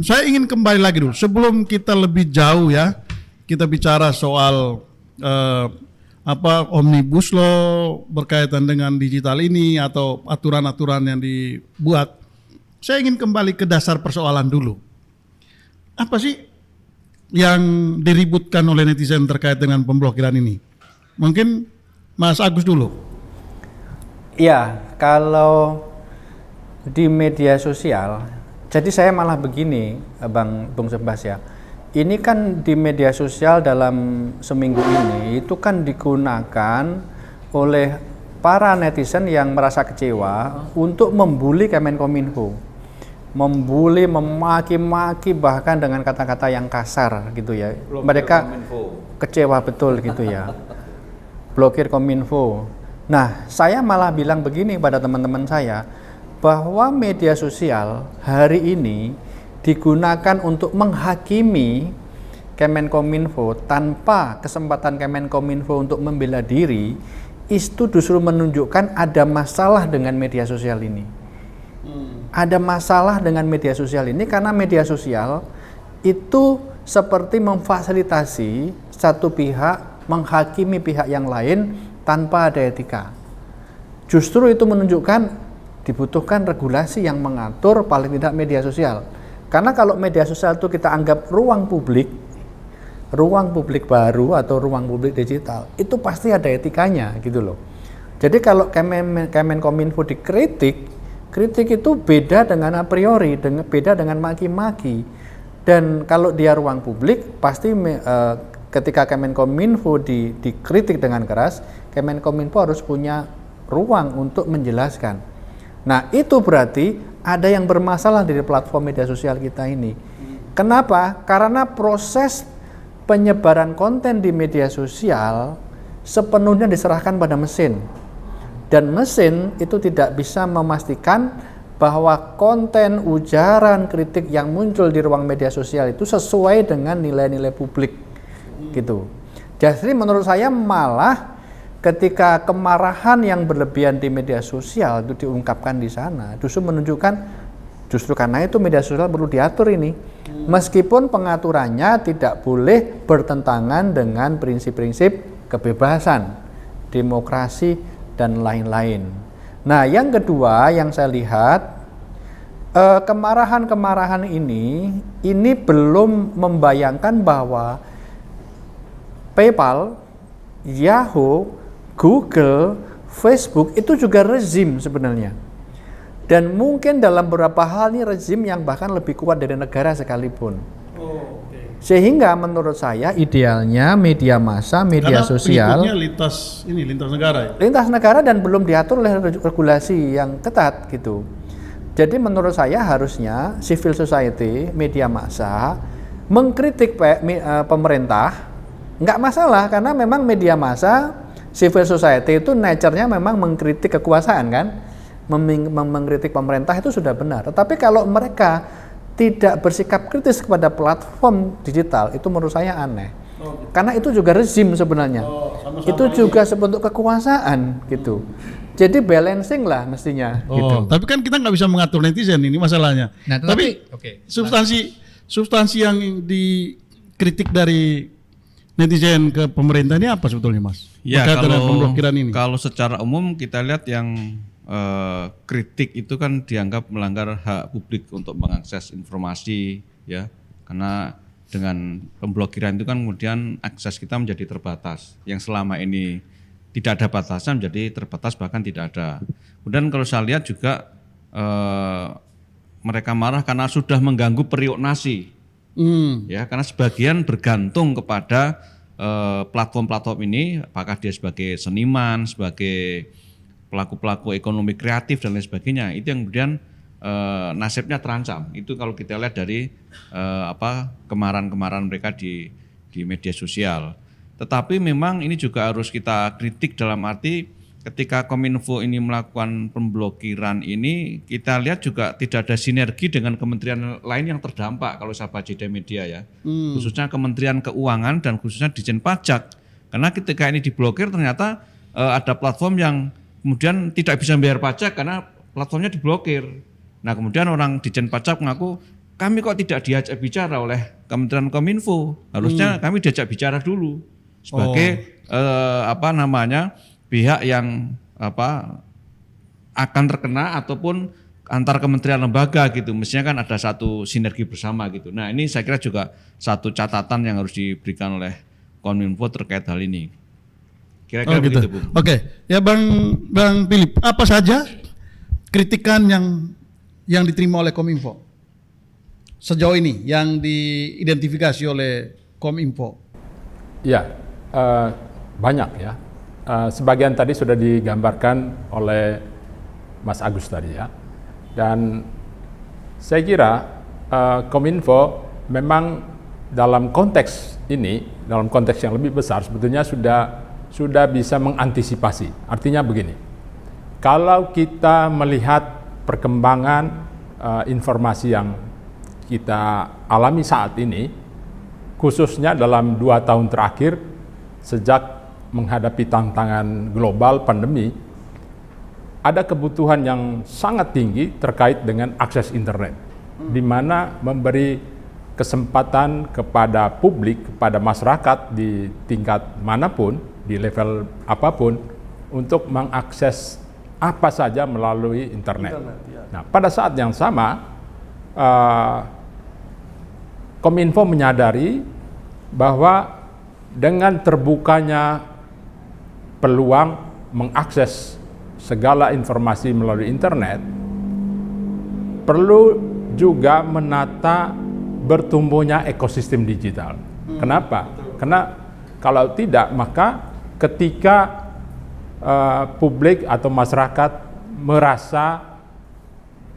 Saya ingin kembali lagi dulu sebelum kita lebih jauh ya, kita bicara soal omnibus law berkaitan dengan digital ini atau aturan-aturan yang dibuat. Saya ingin kembali ke dasar persoalan dulu. Apa sih yang diributkan oleh netizen terkait dengan pemblokiran ini? Mungkin Mas Agus dulu. Ya, kalau di media sosial, jadi saya malah begini, Bung Sebas ya. Ini kan di media sosial dalam seminggu ini itu kan digunakan oleh para netizen yang merasa kecewa untuk membuli Kemenkominfo, membuli, memaki-maki bahkan dengan kata-kata yang kasar gitu ya. Mereka kecewa betul gitu ya. Blokir Kominfo. Nah, saya malah bilang begini pada teman-teman saya, bahwa media sosial hari ini digunakan untuk menghakimi Kemenkominfo tanpa kesempatan Kemenkominfo untuk membela diri, itu justru menunjukkan ada masalah dengan media sosial ini. Ada masalah dengan media sosial ini karena media sosial itu seperti memfasilitasi satu pihak menghakimi pihak yang lain tanpa ada etika. Justru itu menunjukkan dibutuhkan regulasi yang mengatur paling tidak media sosial. Karena kalau media sosial itu kita anggap ruang publik baru atau ruang publik digital, itu pasti ada etikanya gitu loh. Jadi kalau Kemenkominfo dikritik, kritik itu beda dengan a priori, beda dengan maki-maki. Dan kalau dia ruang publik, pasti ketika Kemenkominfo dikritik dengan keras, Kemenkominfo harus punya ruang untuk menjelaskan. Nah, itu berarti ada yang bermasalah di platform media sosial kita ini. Kenapa? Karena proses penyebaran konten di media sosial sepenuhnya diserahkan pada mesin. Dan mesin itu tidak bisa memastikan bahwa konten, ujaran, kritik yang muncul di ruang media sosial itu sesuai dengan nilai-nilai publik. Gitu. Jadi menurut saya malah ketika kemarahan yang berlebihan di media sosial itu diungkapkan di sana, justru menunjukkan justru karena itu media sosial perlu diatur ini. Meskipun pengaturannya tidak boleh bertentangan dengan prinsip-prinsip kebebasan, demokrasi dan lain-lain. Nah, yang kedua yang saya lihat kemarahan-kemarahan ini belum membayangkan bahwa PayPal, Yahoo, Google, Facebook itu juga rezim sebenarnya. Dan mungkin dalam beberapa hal ini rezim yang bahkan lebih kuat dari negara sekalipun. Sehingga menurut saya idealnya media massa, media sosial lintas negara ya. Lintas negara dan belum diatur oleh regulasi yang ketat gitu. Jadi menurut saya harusnya civil society, media massa mengkritik pemerintah. Nggak masalah karena memang media massa, civil society itu nature-nya memang mengkritik kekuasaan kan, mengkritik pemerintah itu sudah benar. Tetapi kalau mereka tidak bersikap kritis kepada platform digital, itu menurut saya aneh. Karena itu juga rezim sebenarnya. Itu juga sebentuk kekuasaan gitu. Jadi balancing lah mestinya. Gitu. Tapi kan kita nggak bisa mengatur netizen ini masalahnya. Nah, tapi substansi yang dikritik dari netizen ke pemerintah ini apa sebetulnya, Mas? Ya, dengan pemblokiran ini. Kalau secara umum kita lihat yang kritik itu kan dianggap melanggar hak publik untuk mengakses informasi ya, karena dengan pemblokiran itu kan kemudian akses kita menjadi terbatas, yang selama ini tidak ada batasan menjadi terbatas bahkan tidak ada. Kemudian kalau saya lihat juga mereka marah karena sudah mengganggu periuk nasi. Ya, karena sebagian bergantung kepada platform-platform ini, apakah dia sebagai seniman, sebagai pelaku-pelaku ekonomi kreatif dan lain sebagainya, itu yang kemudian nasibnya terancam. Itu kalau kita lihat dari kemarahan-kemarahan mereka di media sosial. Tetapi memang ini juga harus kita kritik dalam arti ketika Kominfo ini melakukan pemblokiran ini, kita lihat juga tidak ada sinergi dengan kementerian lain yang terdampak kalau saya baca di media ya. Khususnya Kementerian Keuangan dan khususnya Ditjen Pajak. Karena ketika ini diblokir ternyata ada platform yang kemudian tidak bisa membayar pajak karena platformnya diblokir. Nah kemudian orang Ditjen Pajak mengaku, kami kok tidak diajak bicara oleh Kementerian Kominfo. Harusnya kami diajak bicara dulu sebagai pihak yang akan terkena ataupun antar kementerian lembaga gitu. Mestinya kan ada satu sinergi bersama gitu. Nah ini saya kira juga satu catatan yang harus diberikan oleh Kominfo terkait hal ini. Kira-kira begitu, Bu. Oke, ya Bang Philip, apa saja kritikan yang diterima oleh Kominfo sejauh ini yang diidentifikasi oleh Kominfo? Ya, banyak ya. Sebagian tadi sudah digambarkan oleh Mas Agus tadi ya. Dan saya kira Kominfo memang dalam konteks ini, dalam konteks yang lebih besar sebetulnya sudah bisa mengantisipasi. Artinya begini, kalau kita melihat perkembangan informasi yang kita alami saat ini, khususnya dalam 2 tahun terakhir sejak menghadapi tantangan global pandemi, ada kebutuhan yang sangat tinggi terkait dengan akses internet, di mana memberi kesempatan kepada publik, kepada masyarakat di tingkat manapun, di level apapun, untuk mengakses apa saja melalui internet. Nah, pada saat yang sama, Kominfo menyadari bahwa dengan terbukanya peluang mengakses segala informasi melalui internet, perlu juga menata bertumbuhnya ekosistem digital. Kenapa? Karena kalau tidak, maka ketika publik atau masyarakat merasa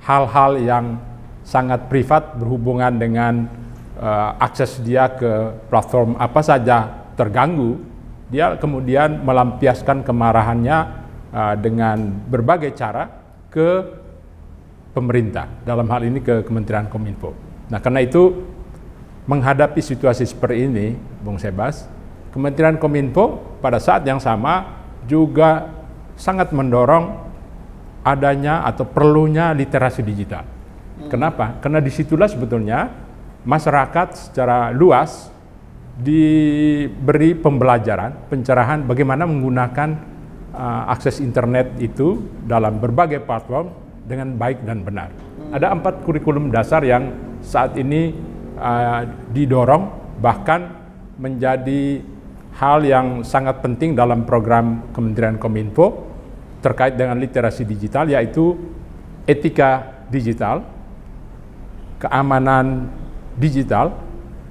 hal-hal yang sangat privat berhubungan dengan akses dia ke platform apa saja terganggu, dia kemudian melampiaskan kemarahannya dengan berbagai cara ke pemerintah, dalam hal ini ke Kementerian Kominfo. Nah, karena itu menghadapi situasi seperti ini, Bung Sebas, Kementerian Kominfo pada saat yang sama juga sangat mendorong adanya atau perlunya literasi digital. Kenapa? Karena disitulah sebetulnya masyarakat secara luas diberi pembelajaran, pencerahan bagaimana menggunakan akses internet itu dalam berbagai platform dengan baik dan benar. Ada 4 kurikulum dasar yang saat ini didorong, bahkan menjadi hal yang sangat penting dalam program Kementerian Kominfo terkait dengan literasi digital, yaitu etika digital, keamanan digital,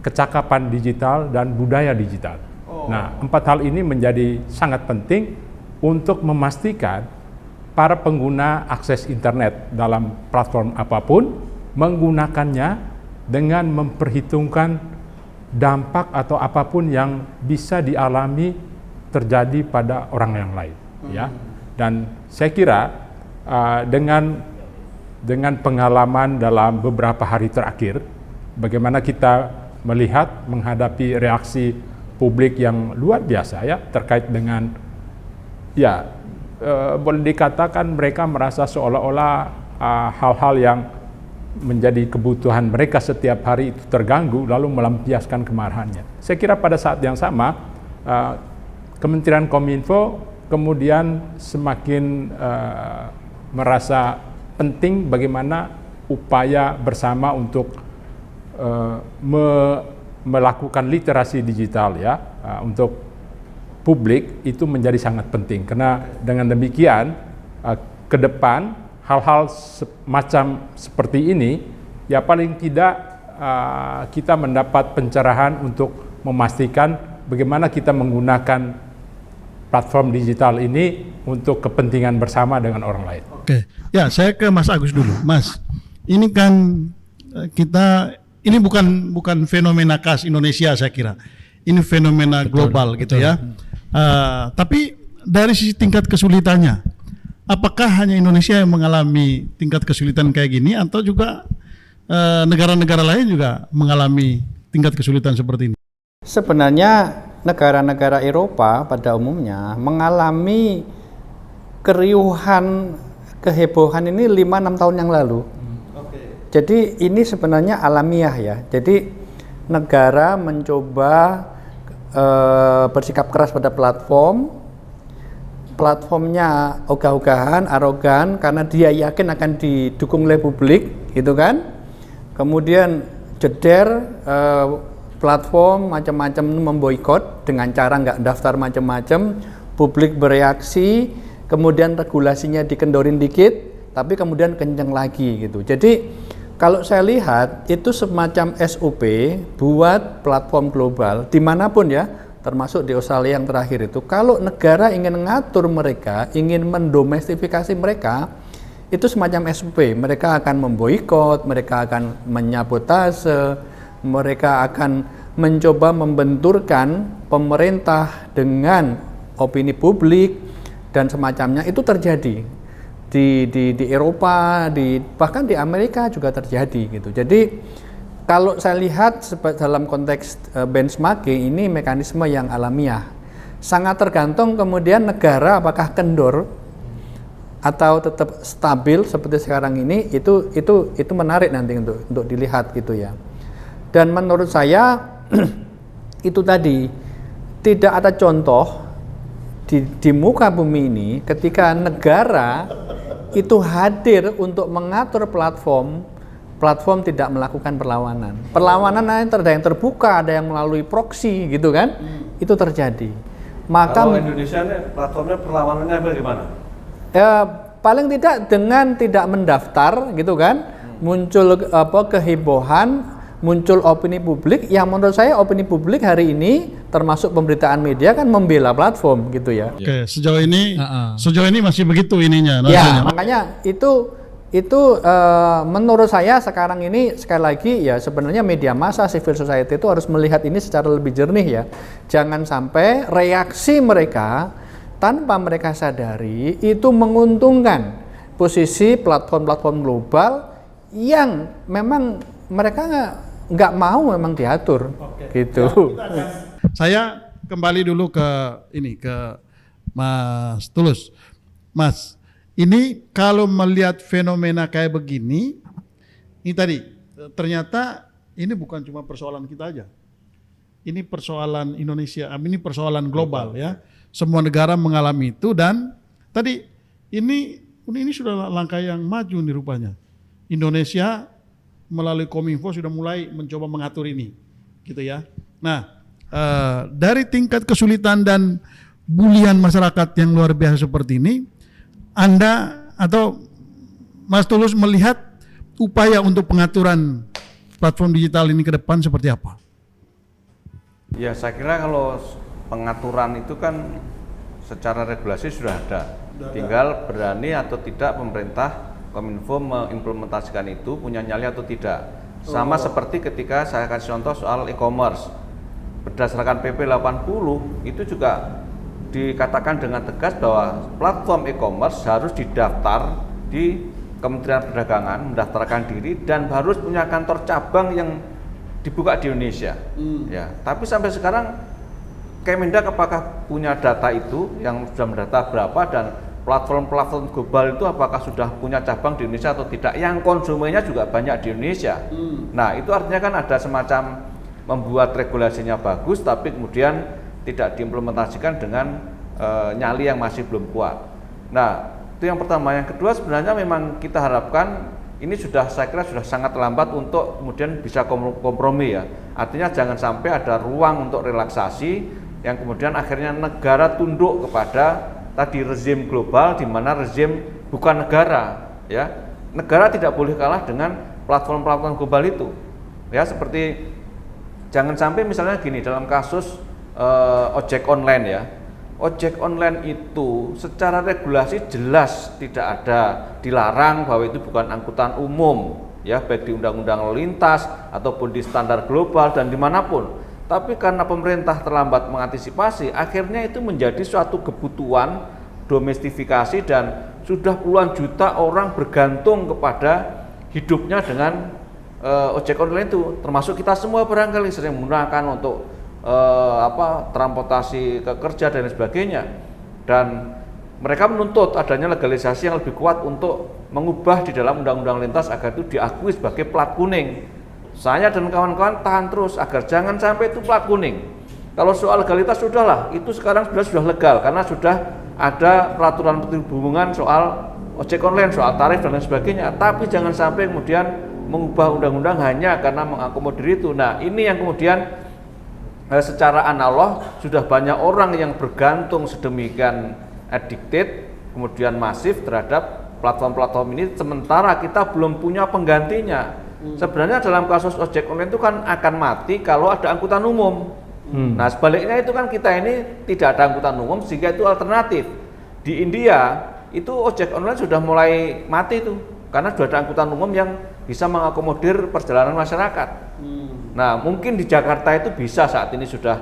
kecakapan digital, dan budaya digital. Nah, 4 hal ini menjadi sangat penting untuk memastikan para pengguna akses internet dalam platform apapun menggunakannya dengan memperhitungkan dampak atau apapun yang bisa dialami terjadi pada orang yang lain. Ya. Dan saya kira dengan pengalaman dalam beberapa hari terakhir, bagaimana kita melihat menghadapi reaksi publik yang luar biasa ya terkait dengan boleh dikatakan mereka merasa seolah-olah hal-hal yang menjadi kebutuhan mereka setiap hari itu terganggu lalu melampiaskan kemarahannya. Saya kira pada saat yang sama Kementerian Kominfo kemudian semakin merasa penting bagaimana upaya bersama untuk melakukan literasi digital ya untuk publik itu menjadi sangat penting, karena dengan demikian ke depan hal-hal semacam seperti ini ya paling tidak kita mendapat pencerahan untuk memastikan bagaimana kita menggunakan platform digital ini untuk kepentingan bersama dengan orang lain. Oke, ya saya ke Mas Agus dulu. Mas, ini kan ini bukan fenomena khas Indonesia saya kira. Ini fenomena global gitu ya. Tapi dari sisi tingkat kesulitannya, apakah hanya Indonesia yang mengalami tingkat kesulitan kayak gini atau juga negara-negara lain juga mengalami tingkat kesulitan seperti ini? Sebenarnya negara-negara Eropa pada umumnya mengalami keriuhan, kehebohan ini 5-6 tahun yang lalu. Jadi ini sebenarnya alamiah ya. Jadi negara mencoba bersikap keras pada platformnya ogah-ogahan, arogan karena dia yakin akan didukung oleh publik, gitu kan. Kemudian jeder platform macam-macam memboikot dengan cara nggak daftar macam-macam, publik bereaksi, kemudian regulasinya dikendorin dikit, tapi kemudian kenceng lagi gitu. Jadi kalau saya lihat itu semacam SOP buat platform global dimanapun ya, termasuk di Australia yang terakhir itu. Kalau negara ingin mengatur mereka, ingin mendomestifikasi mereka, itu semacam SOP. Mereka akan memboikot, mereka akan menyabotase, mereka akan mencoba membenturkan pemerintah dengan opini publik dan semacamnya. Itu terjadi di Eropa, bahkan di Amerika juga terjadi gitu. Jadi kalau saya lihat dalam konteks benchmarking ini mekanisme yang alamiah. Sangat tergantung kemudian negara apakah kendor atau tetap stabil seperti sekarang ini, itu menarik nanti untuk dilihat gitu ya. Dan menurut saya itu tadi tidak ada contoh di muka bumi ini ketika negara itu hadir untuk mengatur platform tidak melakukan perlawanan. Perlawanan ada yang terbuka, ada yang melalui proxy gitu kan. Itu terjadi. Maka kalau Indonesia ini platformnya perlawanannya bagaimana? Ya, paling tidak dengan tidak mendaftar gitu kan. Muncul kehebohan, muncul opini publik yang menurut saya opini publik hari ini termasuk pemberitaan media kan membela platform gitu ya. Oke, sejauh ini masih begitu ininya. Ya, makanya itu menurut saya sekarang ini sekali lagi ya sebenarnya media massa, civil society itu harus melihat ini secara lebih jernih ya. Jangan sampai reaksi mereka tanpa mereka sadari itu menguntungkan posisi platform-platform global yang memang mereka nggak mau memang diatur. Gitu. Saya kembali dulu ke Mas Tulus. Mas, ini kalau melihat fenomena kayak begini, ini tadi ternyata ini bukan cuma persoalan kita aja. Ini persoalan Indonesia, ini persoalan global ya. Semua negara mengalami itu dan tadi ini sudah langkah yang maju nih rupanya. Indonesia melalui Kominfo sudah mulai mencoba mengatur ini, gitu ya. Nah, dari tingkat kesulitan dan bulian masyarakat yang luar biasa seperti ini, Anda atau Mas Tulus melihat upaya untuk pengaturan platform digital ini ke depan seperti apa? Ya, saya kira kalau pengaturan itu kan secara regulasi sudah ada. Tinggal berani atau tidak pemerintah Kominfo mengimplementasikan itu, punya nyali atau tidak. Sama seperti ketika saya kasih contoh soal e-commerce. Berdasarkan PP 80 itu juga dikatakan dengan tegas bahwa platform e-commerce harus didaftar di Kementerian Perdagangan, mendaftarkan diri dan harus punya kantor cabang yang dibuka di Indonesia. Ya, tapi sampai sekarang Kemendak apakah punya data itu yang sudah mendata berapa dan platform-platform global itu apakah sudah punya cabang di Indonesia atau tidak? Yang konsumennya juga banyak di Indonesia. Nah, itu artinya kan ada semacam membuat regulasinya bagus tapi kemudian tidak diimplementasikan dengan nyali yang masih belum kuat. Nah, itu yang pertama. Yang kedua sebenarnya memang kita harapkan ini saya kira sudah sangat lambat untuk kemudian bisa kompromi ya. Artinya jangan sampai ada ruang untuk relaksasi yang kemudian akhirnya negara tunduk kepada tadi rezim global di mana rezim bukan negara ya. Negara tidak boleh kalah dengan platform-platform global itu. Ya, seperti jangan sampai misalnya gini dalam kasus ojek online ya. Ojek online itu secara regulasi jelas tidak ada dilarang bahwa itu bukan angkutan umum ya, baik di undang-undang lalu lintas ataupun di standar global dan dimanapun. Tapi karena pemerintah terlambat mengantisipasi, akhirnya itu menjadi suatu kebutuhan domestifikasi dan sudah puluhan juta orang bergantung kepada hidupnya dengan ojek online itu, termasuk kita semua barangkali sering menggunakan untuk transportasi ke kerja dan sebagainya. Dan mereka menuntut adanya legalisasi yang lebih kuat untuk mengubah di dalam undang-undang lintas agar itu diakui sebagai plat kuning. Saya dan kawan-kawan tahan terus agar jangan sampai itu plat kuning. Kalau soal legalitas sudahlah, itu sekarang sudah legal karena sudah ada peraturan Menteri Perhubungan soal ojek online, soal tarif dan lain sebagainya. Tapi jangan sampai kemudian mengubah undang-undang hanya karena mengakomodir itu. Nah, ini yang kemudian secara analog sudah banyak orang yang bergantung sedemikian addicted, kemudian masif terhadap platform-platform ini, sementara kita belum punya penggantinya. Sebenarnya dalam kasus ojek online itu kan akan mati kalau ada angkutan umum. Nah, sebaliknya itu kan kita ini tidak ada angkutan umum sehingga itu alternatif. Di India itu ojek online sudah mulai mati itu karena sudah ada angkutan umum yang bisa mengakomodir perjalanan masyarakat. Nah, mungkin di Jakarta itu bisa saat ini sudah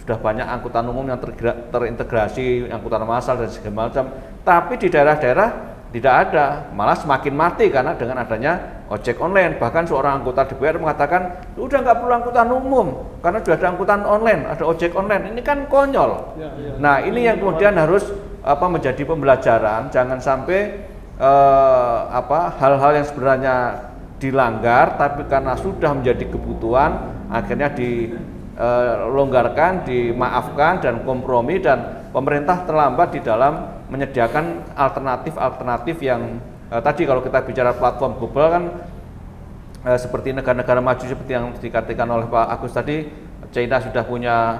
banyak angkutan umum yang terintegrasi, angkutan massal dan segala macam. Tapi di daerah-daerah tidak ada, malah semakin mati karena dengan adanya ojek online. Bahkan seorang anggota DPR mengatakan, udah nggak perlu angkutan umum karena sudah ada angkutan online, ada ojek online. Ini kan konyol. Nah, ini yang kemudian harus menjadi pembelajaran, jangan sampai hal-hal yang sebenarnya dilanggar, tapi karena sudah menjadi kebutuhan, akhirnya dilonggarkan, dimaafkan dan kompromi, dan pemerintah terlambat di dalam menyediakan alternatif yang tadi kalau kita bicara platform global kan seperti negara-negara maju seperti yang dikatakan oleh Pak Agus tadi, China sudah punya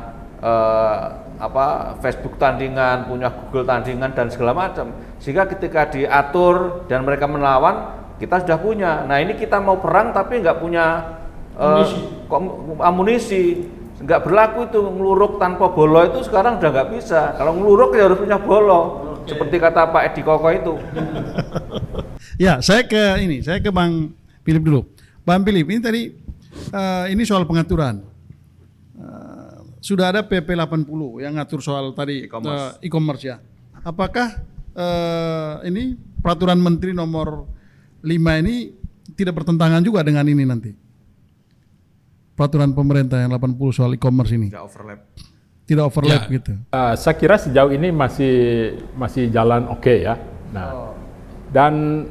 Facebook tandingan, punya Google tandingan dan segala macam. Sehingga ketika diatur dan mereka melawan, kita sudah punya. Nah, ini kita mau perang tapi nggak punya amunisi. Nggak berlaku itu, ngeluruk tanpa bolo itu sekarang udah nggak bisa. Kalau ngeluruk ya harus punya bolo. Seperti kata Pak Edi Koko itu. Ya, saya ke Bang Philip dulu. Bang Philip, ini tadi ini soal pengaturan. Sudah ada PP 80 yang ngatur soal tadi e-commerce ya. Apakah ini peraturan Menteri nomor 5 ini tidak bertentangan juga dengan ini nanti? Peraturan pemerintah yang 80 soal e-commerce ini. Tidak overlap gitu. Saya kira sejauh ini masih jalan oke ya. Nah, dan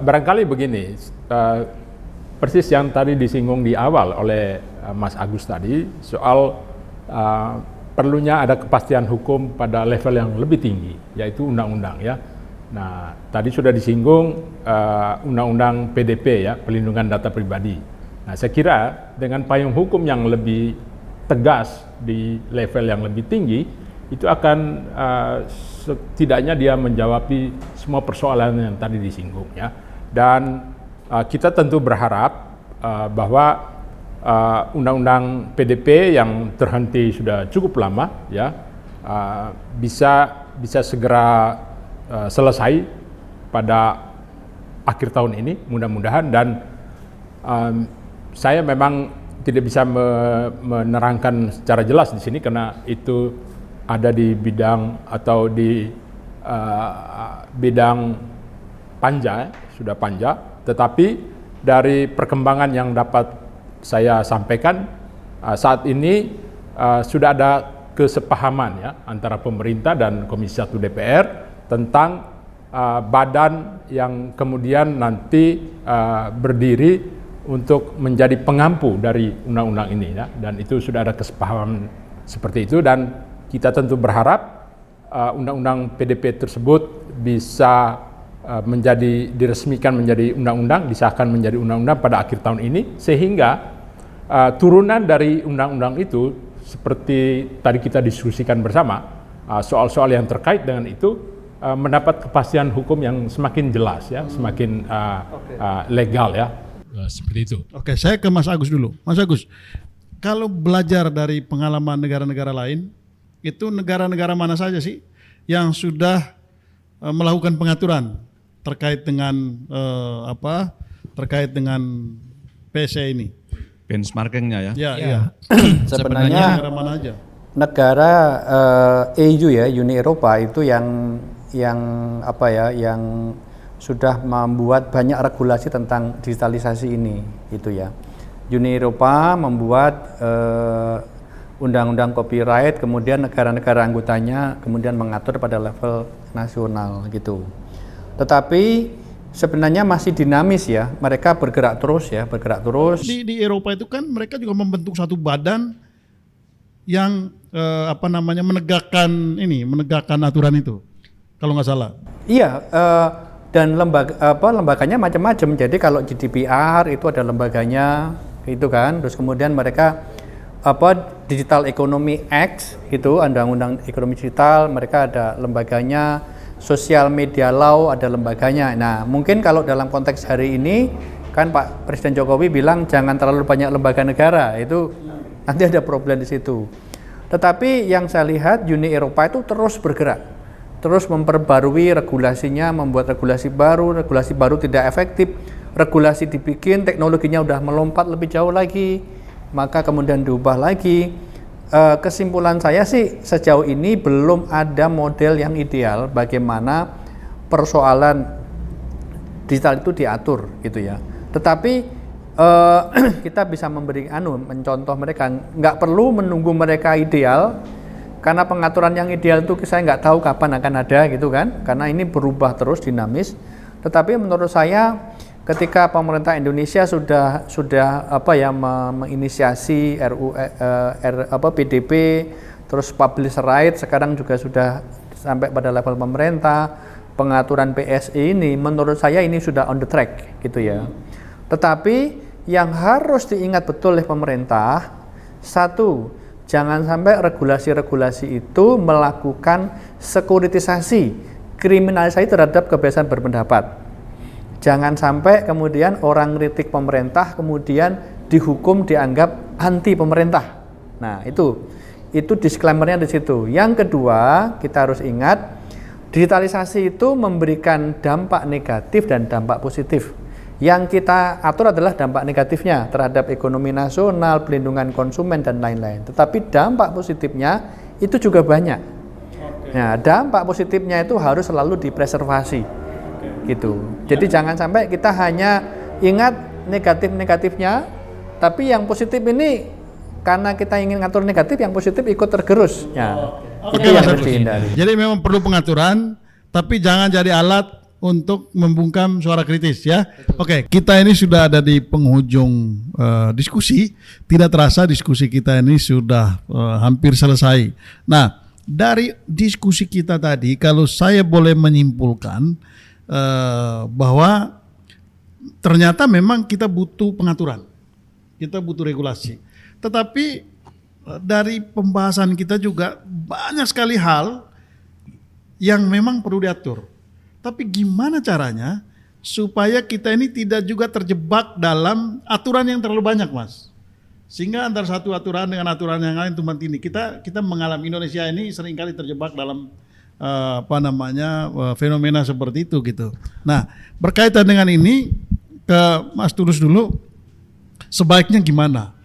barangkali begini, persis yang tadi disinggung di awal oleh Mas Agus tadi soal perlunya ada kepastian hukum pada level yang lebih tinggi, yaitu undang-undang ya. Nah, tadi sudah disinggung undang-undang PDP ya, Pelindungan Data Pribadi. Nah, saya kira dengan payung hukum yang lebih tegas di level yang lebih tinggi, itu akan setidaknya dia menjawab semua persoalan yang tadi disinggung ya. Dan kita tentu berharap bahwa undang-undang PDP yang terhenti sudah cukup lama ya bisa segera selesai pada akhir tahun ini mudah-mudahan. Dan saya memang tidak bisa menerangkan secara jelas di sini karena itu ada di bidang atau di bidang panja, sudah panja. Tetapi dari perkembangan yang dapat saya sampaikan saat ini sudah ada kesepahaman ya antara pemerintah dan Komisi 1 DPR tentang badan yang kemudian nanti berdiri untuk menjadi pengampu dari undang-undang ini ya. Dan itu sudah ada kesepahaman seperti itu, dan kita tentu berharap undang-undang PDP tersebut bisa diresmikan menjadi undang-undang, disahkan menjadi undang-undang pada akhir tahun ini, sehingga turunan dari undang-undang itu seperti tadi kita diskusikan bersama, soal-soal yang terkait dengan itu mendapat kepastian hukum yang semakin jelas ya, semakin legal ya. Seperti itu. Oke, saya ke Mas Agus dulu. Mas Agus, kalau belajar dari pengalaman negara-negara lain, itu negara-negara mana saja sih yang sudah melakukan pengaturan terkait dengan terkait dengan PSE ini? benchmarkingnya ya. Ya, iya. Sebenarnya Negara mana aja? negara EU ya, Uni Eropa itu yang apa ya, yang sudah membuat banyak regulasi tentang digitalisasi ini, itu ya. Uni Eropa membuat undang-undang copyright, kemudian negara-negara anggotanya kemudian mengatur pada level nasional gitu. Tetapi sebenarnya masih dinamis ya, mereka bergerak terus ya, bergerak terus. Di Eropa itu kan mereka juga membentuk satu badan yang menegakkan aturan itu, kalau nggak salah. Iya, dan lembaganya macam-macam. Jadi kalau GDPR itu ada lembaganya, itu kan. Terus kemudian mereka Digital Economy Act itu, undang-undang ekonomi digital, mereka ada lembaganya. Social Media Law ada lembaganya. Nah, mungkin kalau dalam konteks hari ini kan Pak Presiden Jokowi bilang jangan terlalu banyak lembaga negara, itu nanti ada problem di situ. Tetapi yang saya lihat Uni Eropa itu terus bergerak, terus memperbarui regulasinya, membuat regulasi baru tidak efektif, regulasi dibikin, teknologinya udah melompat lebih jauh lagi, maka kemudian diubah lagi. Kesimpulan saya sih sejauh ini belum ada model yang ideal bagaimana persoalan digital itu diatur gitu ya. Tetapi kita bisa mencontoh mereka, nggak perlu menunggu mereka ideal, karena pengaturan yang ideal itu saya nggak tahu kapan akan ada gitu kan, karena ini berubah terus dinamis. Tetapi menurut saya ketika pemerintah Indonesia sudah menginisiasi PDP, terus publisher right, sekarang juga sudah sampai pada level pemerintah, pengaturan PSE ini menurut saya ini sudah on the track gitu ya. Tetapi yang harus diingat betul oleh pemerintah, satu, jangan sampai regulasi-regulasi itu melakukan sekuritisasi, kriminalisasi terhadap kebebasan berpendapat. Jangan sampai kemudian orang kritik pemerintah kemudian dihukum dianggap anti pemerintah. Nah, itu disclaimer-nya di situ. Yang kedua, kita harus ingat digitalisasi itu memberikan dampak negatif dan dampak positif. Yang kita atur adalah dampak negatifnya terhadap ekonomi nasional, pelindungan konsumen dan lain-lain. Tetapi dampak positifnya itu juga banyak. Nah, dampak positifnya itu harus selalu dipreservasi. Gitu. Jadi jangan sampai kita hanya ingat negatif-negatifnya, tapi yang positif ini karena kita ingin ngatur negatif, yang positif ikut tergerus. Ya, itu yang harus dihindari. Jadi memang perlu pengaturan, tapi jangan jadi alat untuk membungkam suara kritis ya. Oke, kita ini sudah ada di penghujung diskusi. Tidak terasa diskusi kita ini sudah hampir selesai. Nah, dari diskusi kita tadi, kalau saya boleh menyimpulkan bahwa ternyata memang kita butuh pengaturan, kita butuh regulasi. Tetapi dari pembahasan kita juga banyak sekali hal yang memang perlu diatur. Tapi gimana caranya supaya kita ini tidak juga terjebak dalam aturan yang terlalu banyak, Mas? Sehingga antara satu aturan dengan aturan yang lain tumpang tindih. Kita mengalami, Indonesia ini seringkali terjebak dalam fenomena seperti itu gitu. Nah, berkaitan dengan ini ke Mas Tulus dulu, sebaiknya gimana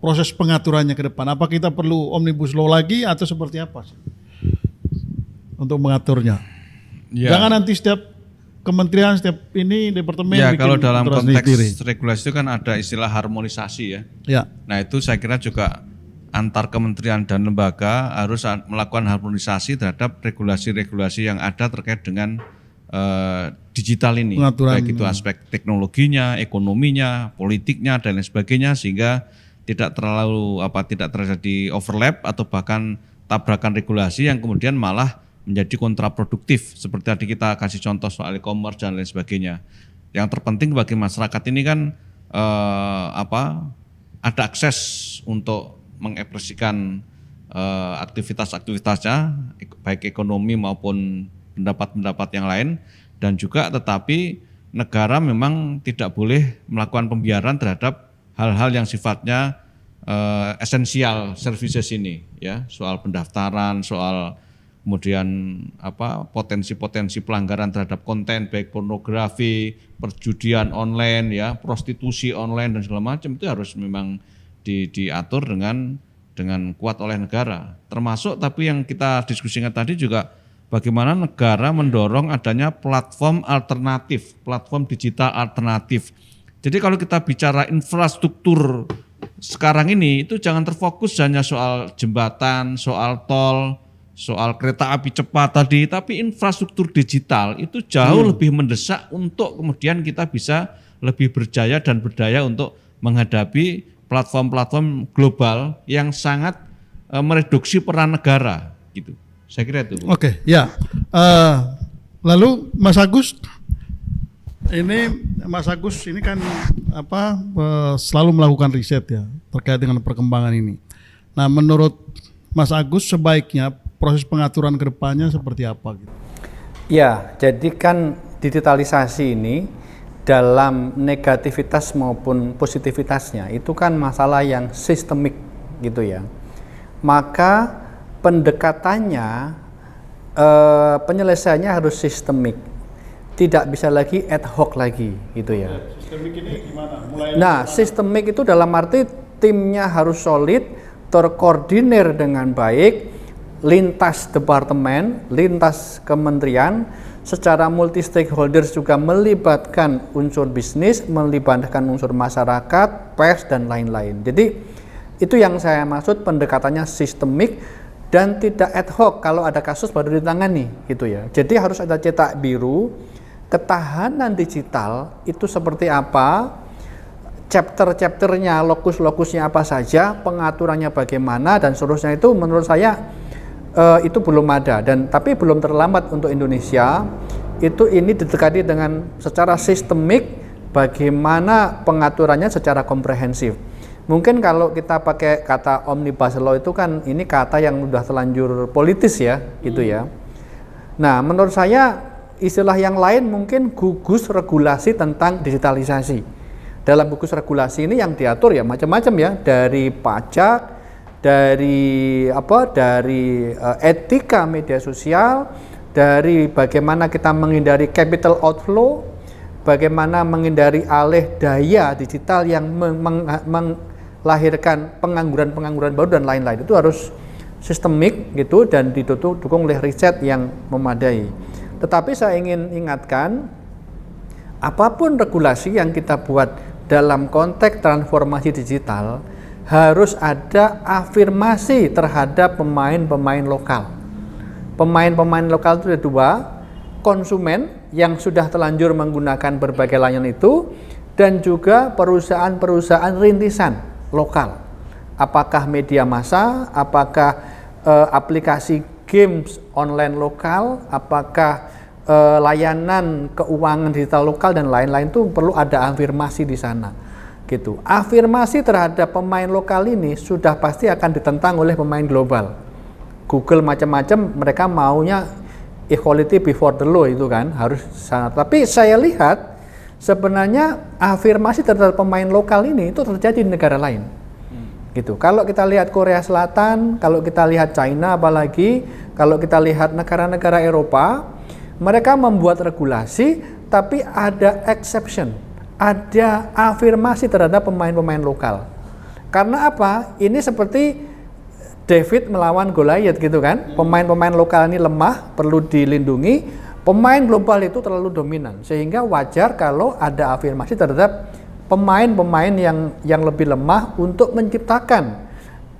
proses pengaturannya ke depan? Apa kita perlu omnibus law lagi atau seperti apa sih untuk mengaturnya? Ya. Jangan nanti setiap kementerian, setiap ini departemen ya, bikin kalau dalam konteks sendiri. regulasi itu kan ada istilah harmonisasi ya. Ya. Nah, itu saya kira juga antar kementerian dan lembaga harus melakukan harmonisasi terhadap regulasi-regulasi yang ada terkait dengan digital ini, pengaturan, baik itu aspek teknologinya, ekonominya, politiknya dan lain sebagainya, sehingga tidak terjadi overlap atau bahkan tabrakan regulasi yang kemudian malah menjadi kontraproduktif, seperti tadi kita kasih contoh soal e-commerce dan lain sebagainya. Yang terpenting bagi masyarakat ini kan ada akses untuk mengekspresikan aktivitas-aktivitasnya, baik ekonomi maupun pendapat-pendapat yang lain, dan juga tetapi negara memang tidak boleh melakukan pembiaran terhadap hal-hal yang sifatnya esensial services ini, ya, soal pendaftaran, soal kemudian potensi-potensi pelanggaran terhadap konten baik pornografi, perjudian online ya, prostitusi online dan segala macam itu harus memang diatur dengan kuat oleh negara. Termasuk tapi yang kita diskusikan tadi juga bagaimana negara mendorong adanya platform alternatif, platform digital alternatif. Jadi kalau kita bicara infrastruktur sekarang ini itu jangan terfokus hanya soal jembatan, soal tol, soal kereta api cepat tadi, tapi infrastruktur digital itu jauh lebih mendesak untuk kemudian kita bisa lebih berjaya dan berdaya untuk menghadapi platform-platform global yang sangat mereduksi peran negara gitu. Saya kira itu. Oke, ya. Lalu Mas Agus, ini kan selalu melakukan riset ya terkait dengan perkembangan ini. Nah, menurut Mas Agus sebaiknya proses pengaturan ke depannya seperti apa gitu? Ya, jadi kan digitalisasi ini dalam negativitas maupun positivitasnya itu kan masalah yang sistemik gitu ya. Maka pendekatannya, penyelesaiannya harus sistemik, tidak bisa lagi ad hoc lagi gitu ya. Sistemik ini gimana? Nah, sistemik itu dalam arti timnya harus solid, terkoordinir dengan baik, lintas departemen, lintas kementerian, secara multi stakeholders juga melibatkan unsur bisnis, melibatkan unsur masyarakat, pers dan lain-lain. Jadi itu yang saya maksud pendekatannya sistemik dan tidak ad hoc, kalau ada kasus baru ditangani gitu ya. Jadi harus ada cetak biru, ketahanan digital itu seperti apa, chapter-chapternya, lokus-lokusnya apa saja, pengaturannya bagaimana dan seterusnya. Itu menurut saya itu belum ada, dan tapi belum terlambat untuk Indonesia itu ini didekati dengan secara sistemik, bagaimana pengaturannya secara komprehensif. Mungkin kalau kita pakai kata omnibus law itu kan ini kata yang sudah terlanjur politis ya gitu ya. Nah, menurut saya istilah yang lain mungkin gugus regulasi tentang digitalisasi. Dalam gugus regulasi ini yang diatur ya macam-macam ya, dari pajak, dari etika media sosial, dari bagaimana kita menghindari capital outflow, bagaimana menghindari alih daya digital yang melahirkan pengangguran baru dan lain-lain. Itu harus sistemik gitu dan didukung oleh riset yang memadai. Tetapi saya ingin ingatkan, apapun regulasi yang kita buat dalam konteks transformasi digital harus ada afirmasi terhadap pemain-pemain lokal. Pemain-pemain lokal itu ada dua, konsumen yang sudah terlanjur menggunakan berbagai layanan itu, dan juga perusahaan-perusahaan rintisan lokal. Apakah media massa, apakah aplikasi games online lokal, apakah layanan keuangan digital lokal dan lain-lain, itu perlu ada afirmasi di sana. Gitu. Afirmasi terhadap pemain lokal ini sudah pasti akan ditentang oleh pemain global. Google macam-macam, mereka maunya equality before the law itu kan, harus sangat. Tapi saya lihat sebenarnya afirmasi terhadap pemain lokal ini itu terjadi di negara lain. Gitu. Kalau kita lihat Korea Selatan, kalau kita lihat China apalagi, kalau kita lihat negara-negara Eropa, mereka membuat regulasi tapi ada exception. Ada afirmasi terhadap pemain-pemain lokal. Karena apa? Ini seperti David melawan Goliath gitu kan. Pemain-pemain lokal ini lemah, perlu dilindungi. Pemain global itu terlalu dominan. Sehingga wajar kalau ada afirmasi terhadap pemain-pemain yang lebih lemah untuk menciptakan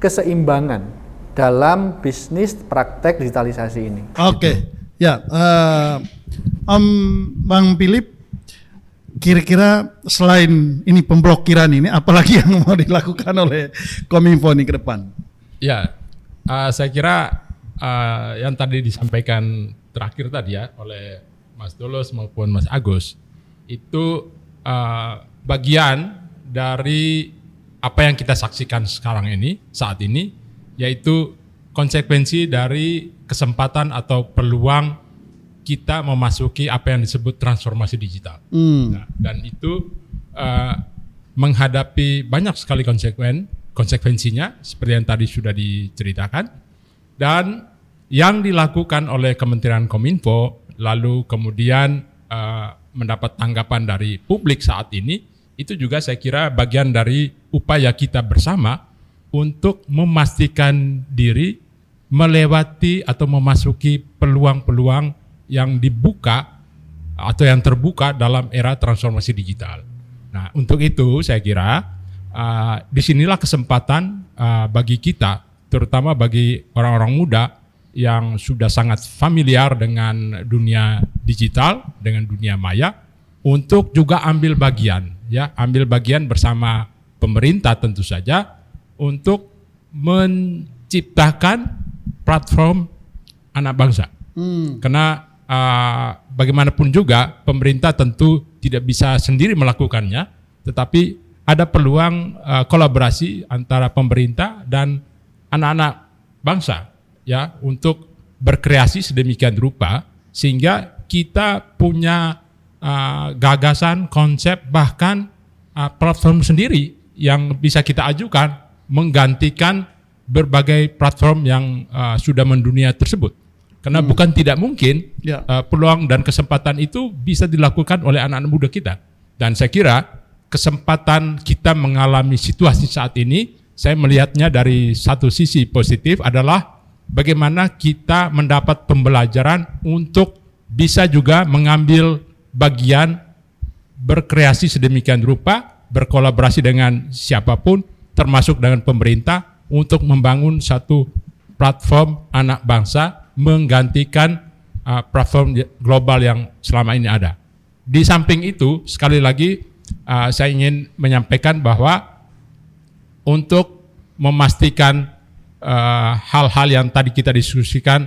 keseimbangan dalam bisnis praktek digitalisasi ini. Oke, ya, Bang Philip, kira-kira selain ini pemblokiran ini, apalagi yang mau dilakukan oleh Kominfo ini ke depan? Ya, saya kira yang tadi disampaikan terakhir tadi ya oleh Mas Dolos maupun Mas Agus itu bagian dari apa yang kita saksikan sekarang ini, saat ini, yaitu konsekuensi dari kesempatan atau peluang kita memasuki apa yang disebut transformasi digital. Nah, dan itu menghadapi banyak sekali konsekuensinya seperti yang tadi sudah diceritakan, dan yang dilakukan oleh Kementerian Kominfo, lalu kemudian mendapat tanggapan dari publik saat ini, itu juga saya kira bagian dari upaya kita bersama untuk memastikan diri melewati atau memasuki peluang-peluang yang dibuka atau yang terbuka dalam era transformasi digital. Nah, untuk itu saya kira disinilah kesempatan bagi kita, terutama bagi orang-orang muda yang sudah sangat familiar dengan dunia digital, dengan dunia maya, untuk juga ambil bagian bersama pemerintah tentu saja untuk menciptakan platform anak bangsa. Karena bagaimanapun juga pemerintah tentu tidak bisa sendiri melakukannya, tetapi ada peluang kolaborasi antara pemerintah dan anak-anak bangsa ya untuk berkreasi sedemikian rupa sehingga kita punya gagasan, konsep, bahkan platform sendiri yang bisa kita ajukan menggantikan berbagai platform yang sudah mendunia tersebut. Karena bukan tidak mungkin peluang dan kesempatan itu bisa dilakukan oleh anak-anak muda kita. Dan saya kira kesempatan kita mengalami situasi saat ini, saya melihatnya dari satu sisi positif adalah bagaimana kita mendapat pembelajaran untuk bisa juga mengambil bagian berkreasi sedemikian rupa, berkolaborasi dengan siapapun, termasuk dengan pemerintah untuk membangun satu platform anak bangsa menggantikan platform global yang selama ini ada. Di samping itu, sekali lagi saya ingin menyampaikan bahwa untuk memastikan hal-hal yang tadi kita diskusikan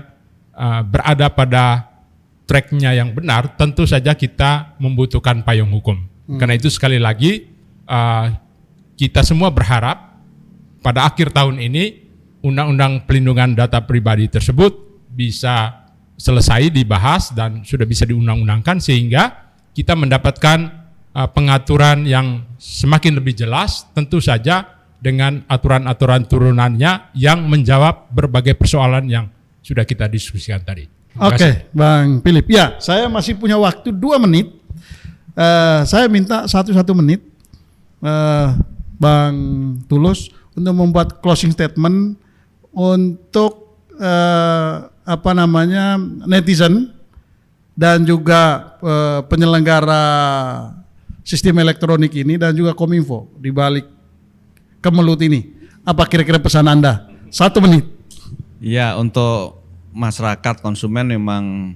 berada pada tracknya yang benar, tentu saja kita membutuhkan payung hukum. Karena itu sekali lagi kita semua berharap pada akhir tahun ini Undang-Undang Pelindungan Data Pribadi tersebut bisa selesai dibahas dan sudah bisa diundang-undangkan sehingga kita mendapatkan pengaturan yang semakin lebih jelas, tentu saja dengan aturan-aturan turunannya yang menjawab berbagai persoalan yang sudah kita diskusikan tadi. Oke, Bang Philip. Ya, saya masih punya waktu 2 menit. Saya minta 1 menit, Bang Tulus, untuk membuat closing statement untuk netizen dan juga penyelenggara sistem elektronik ini dan juga Kominfo di balik kemelut ini. Apa kira-kira pesan Anda? 1 menit. Ya, untuk masyarakat konsumen memang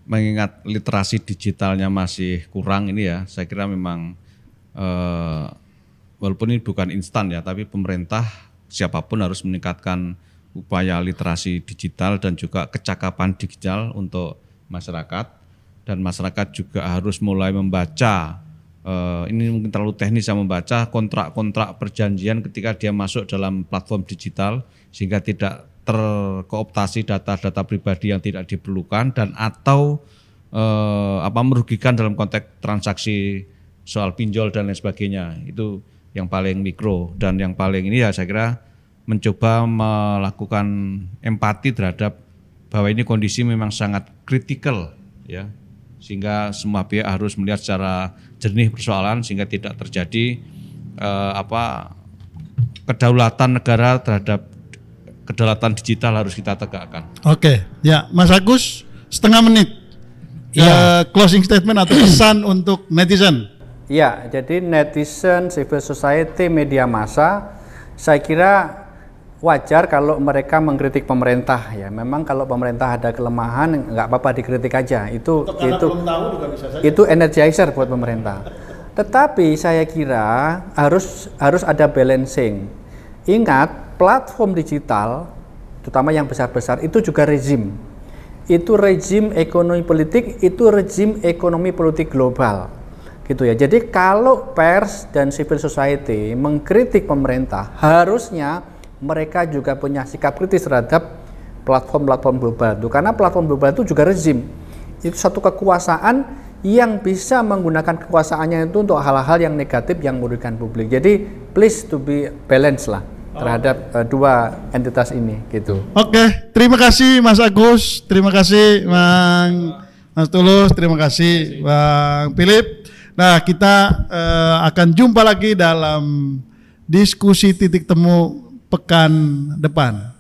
mengingat literasi digitalnya masih kurang ini ya. Saya kira memang walaupun ini bukan instan ya, tapi pemerintah siapapun harus meningkatkan upaya literasi digital dan juga kecakapan digital untuk masyarakat, dan masyarakat juga harus mulai membaca, ini mungkin terlalu teknis ya, membaca kontrak-kontrak perjanjian ketika dia masuk dalam platform digital sehingga tidak terkooptasi data-data pribadi yang tidak diperlukan dan atau merugikan dalam konteks transaksi soal pinjol dan lain sebagainya. Itu yang paling mikro, dan yang paling ini ya saya kira mencoba melakukan empati terhadap bahwa ini kondisi memang sangat kritikal ya, sehingga semua pihak harus melihat secara jernih persoalan sehingga tidak terjadi kedaulatan negara terhadap kedaulatan digital harus kita tegakkan. Oke, ya Mas Agus, 0,5 menit. Closing statement atau pesan untuk netizen. Ya, jadi netizen, civil society, media massa, saya kira wajar kalau mereka mengkritik pemerintah ya. Memang kalau pemerintah ada kelemahan nggak apa-apa dikritik aja. Itu energizer buat pemerintah. Tetapi saya kira harus ada balancing. Ingat, platform digital terutama yang besar-besar itu juga rezim. Itu rezim ekonomi politik, itu rezim ekonomi politik global. Gitu ya. Jadi kalau pers dan civil society mengkritik pemerintah, harusnya mereka juga punya sikap kritis terhadap platform-platform global itu, karena platform global itu juga rezim. Itu satu kekuasaan yang bisa menggunakan kekuasaannya itu untuk hal-hal yang negatif yang merugikan publik. Jadi please to be balanced lah. terhadap dua entitas ini gitu. Oke, terima kasih Mas Agus, terima kasih Mas Tulus, terima kasih Bang Philip. Nah, kita akan jumpa lagi dalam diskusi titik temu pekan depan.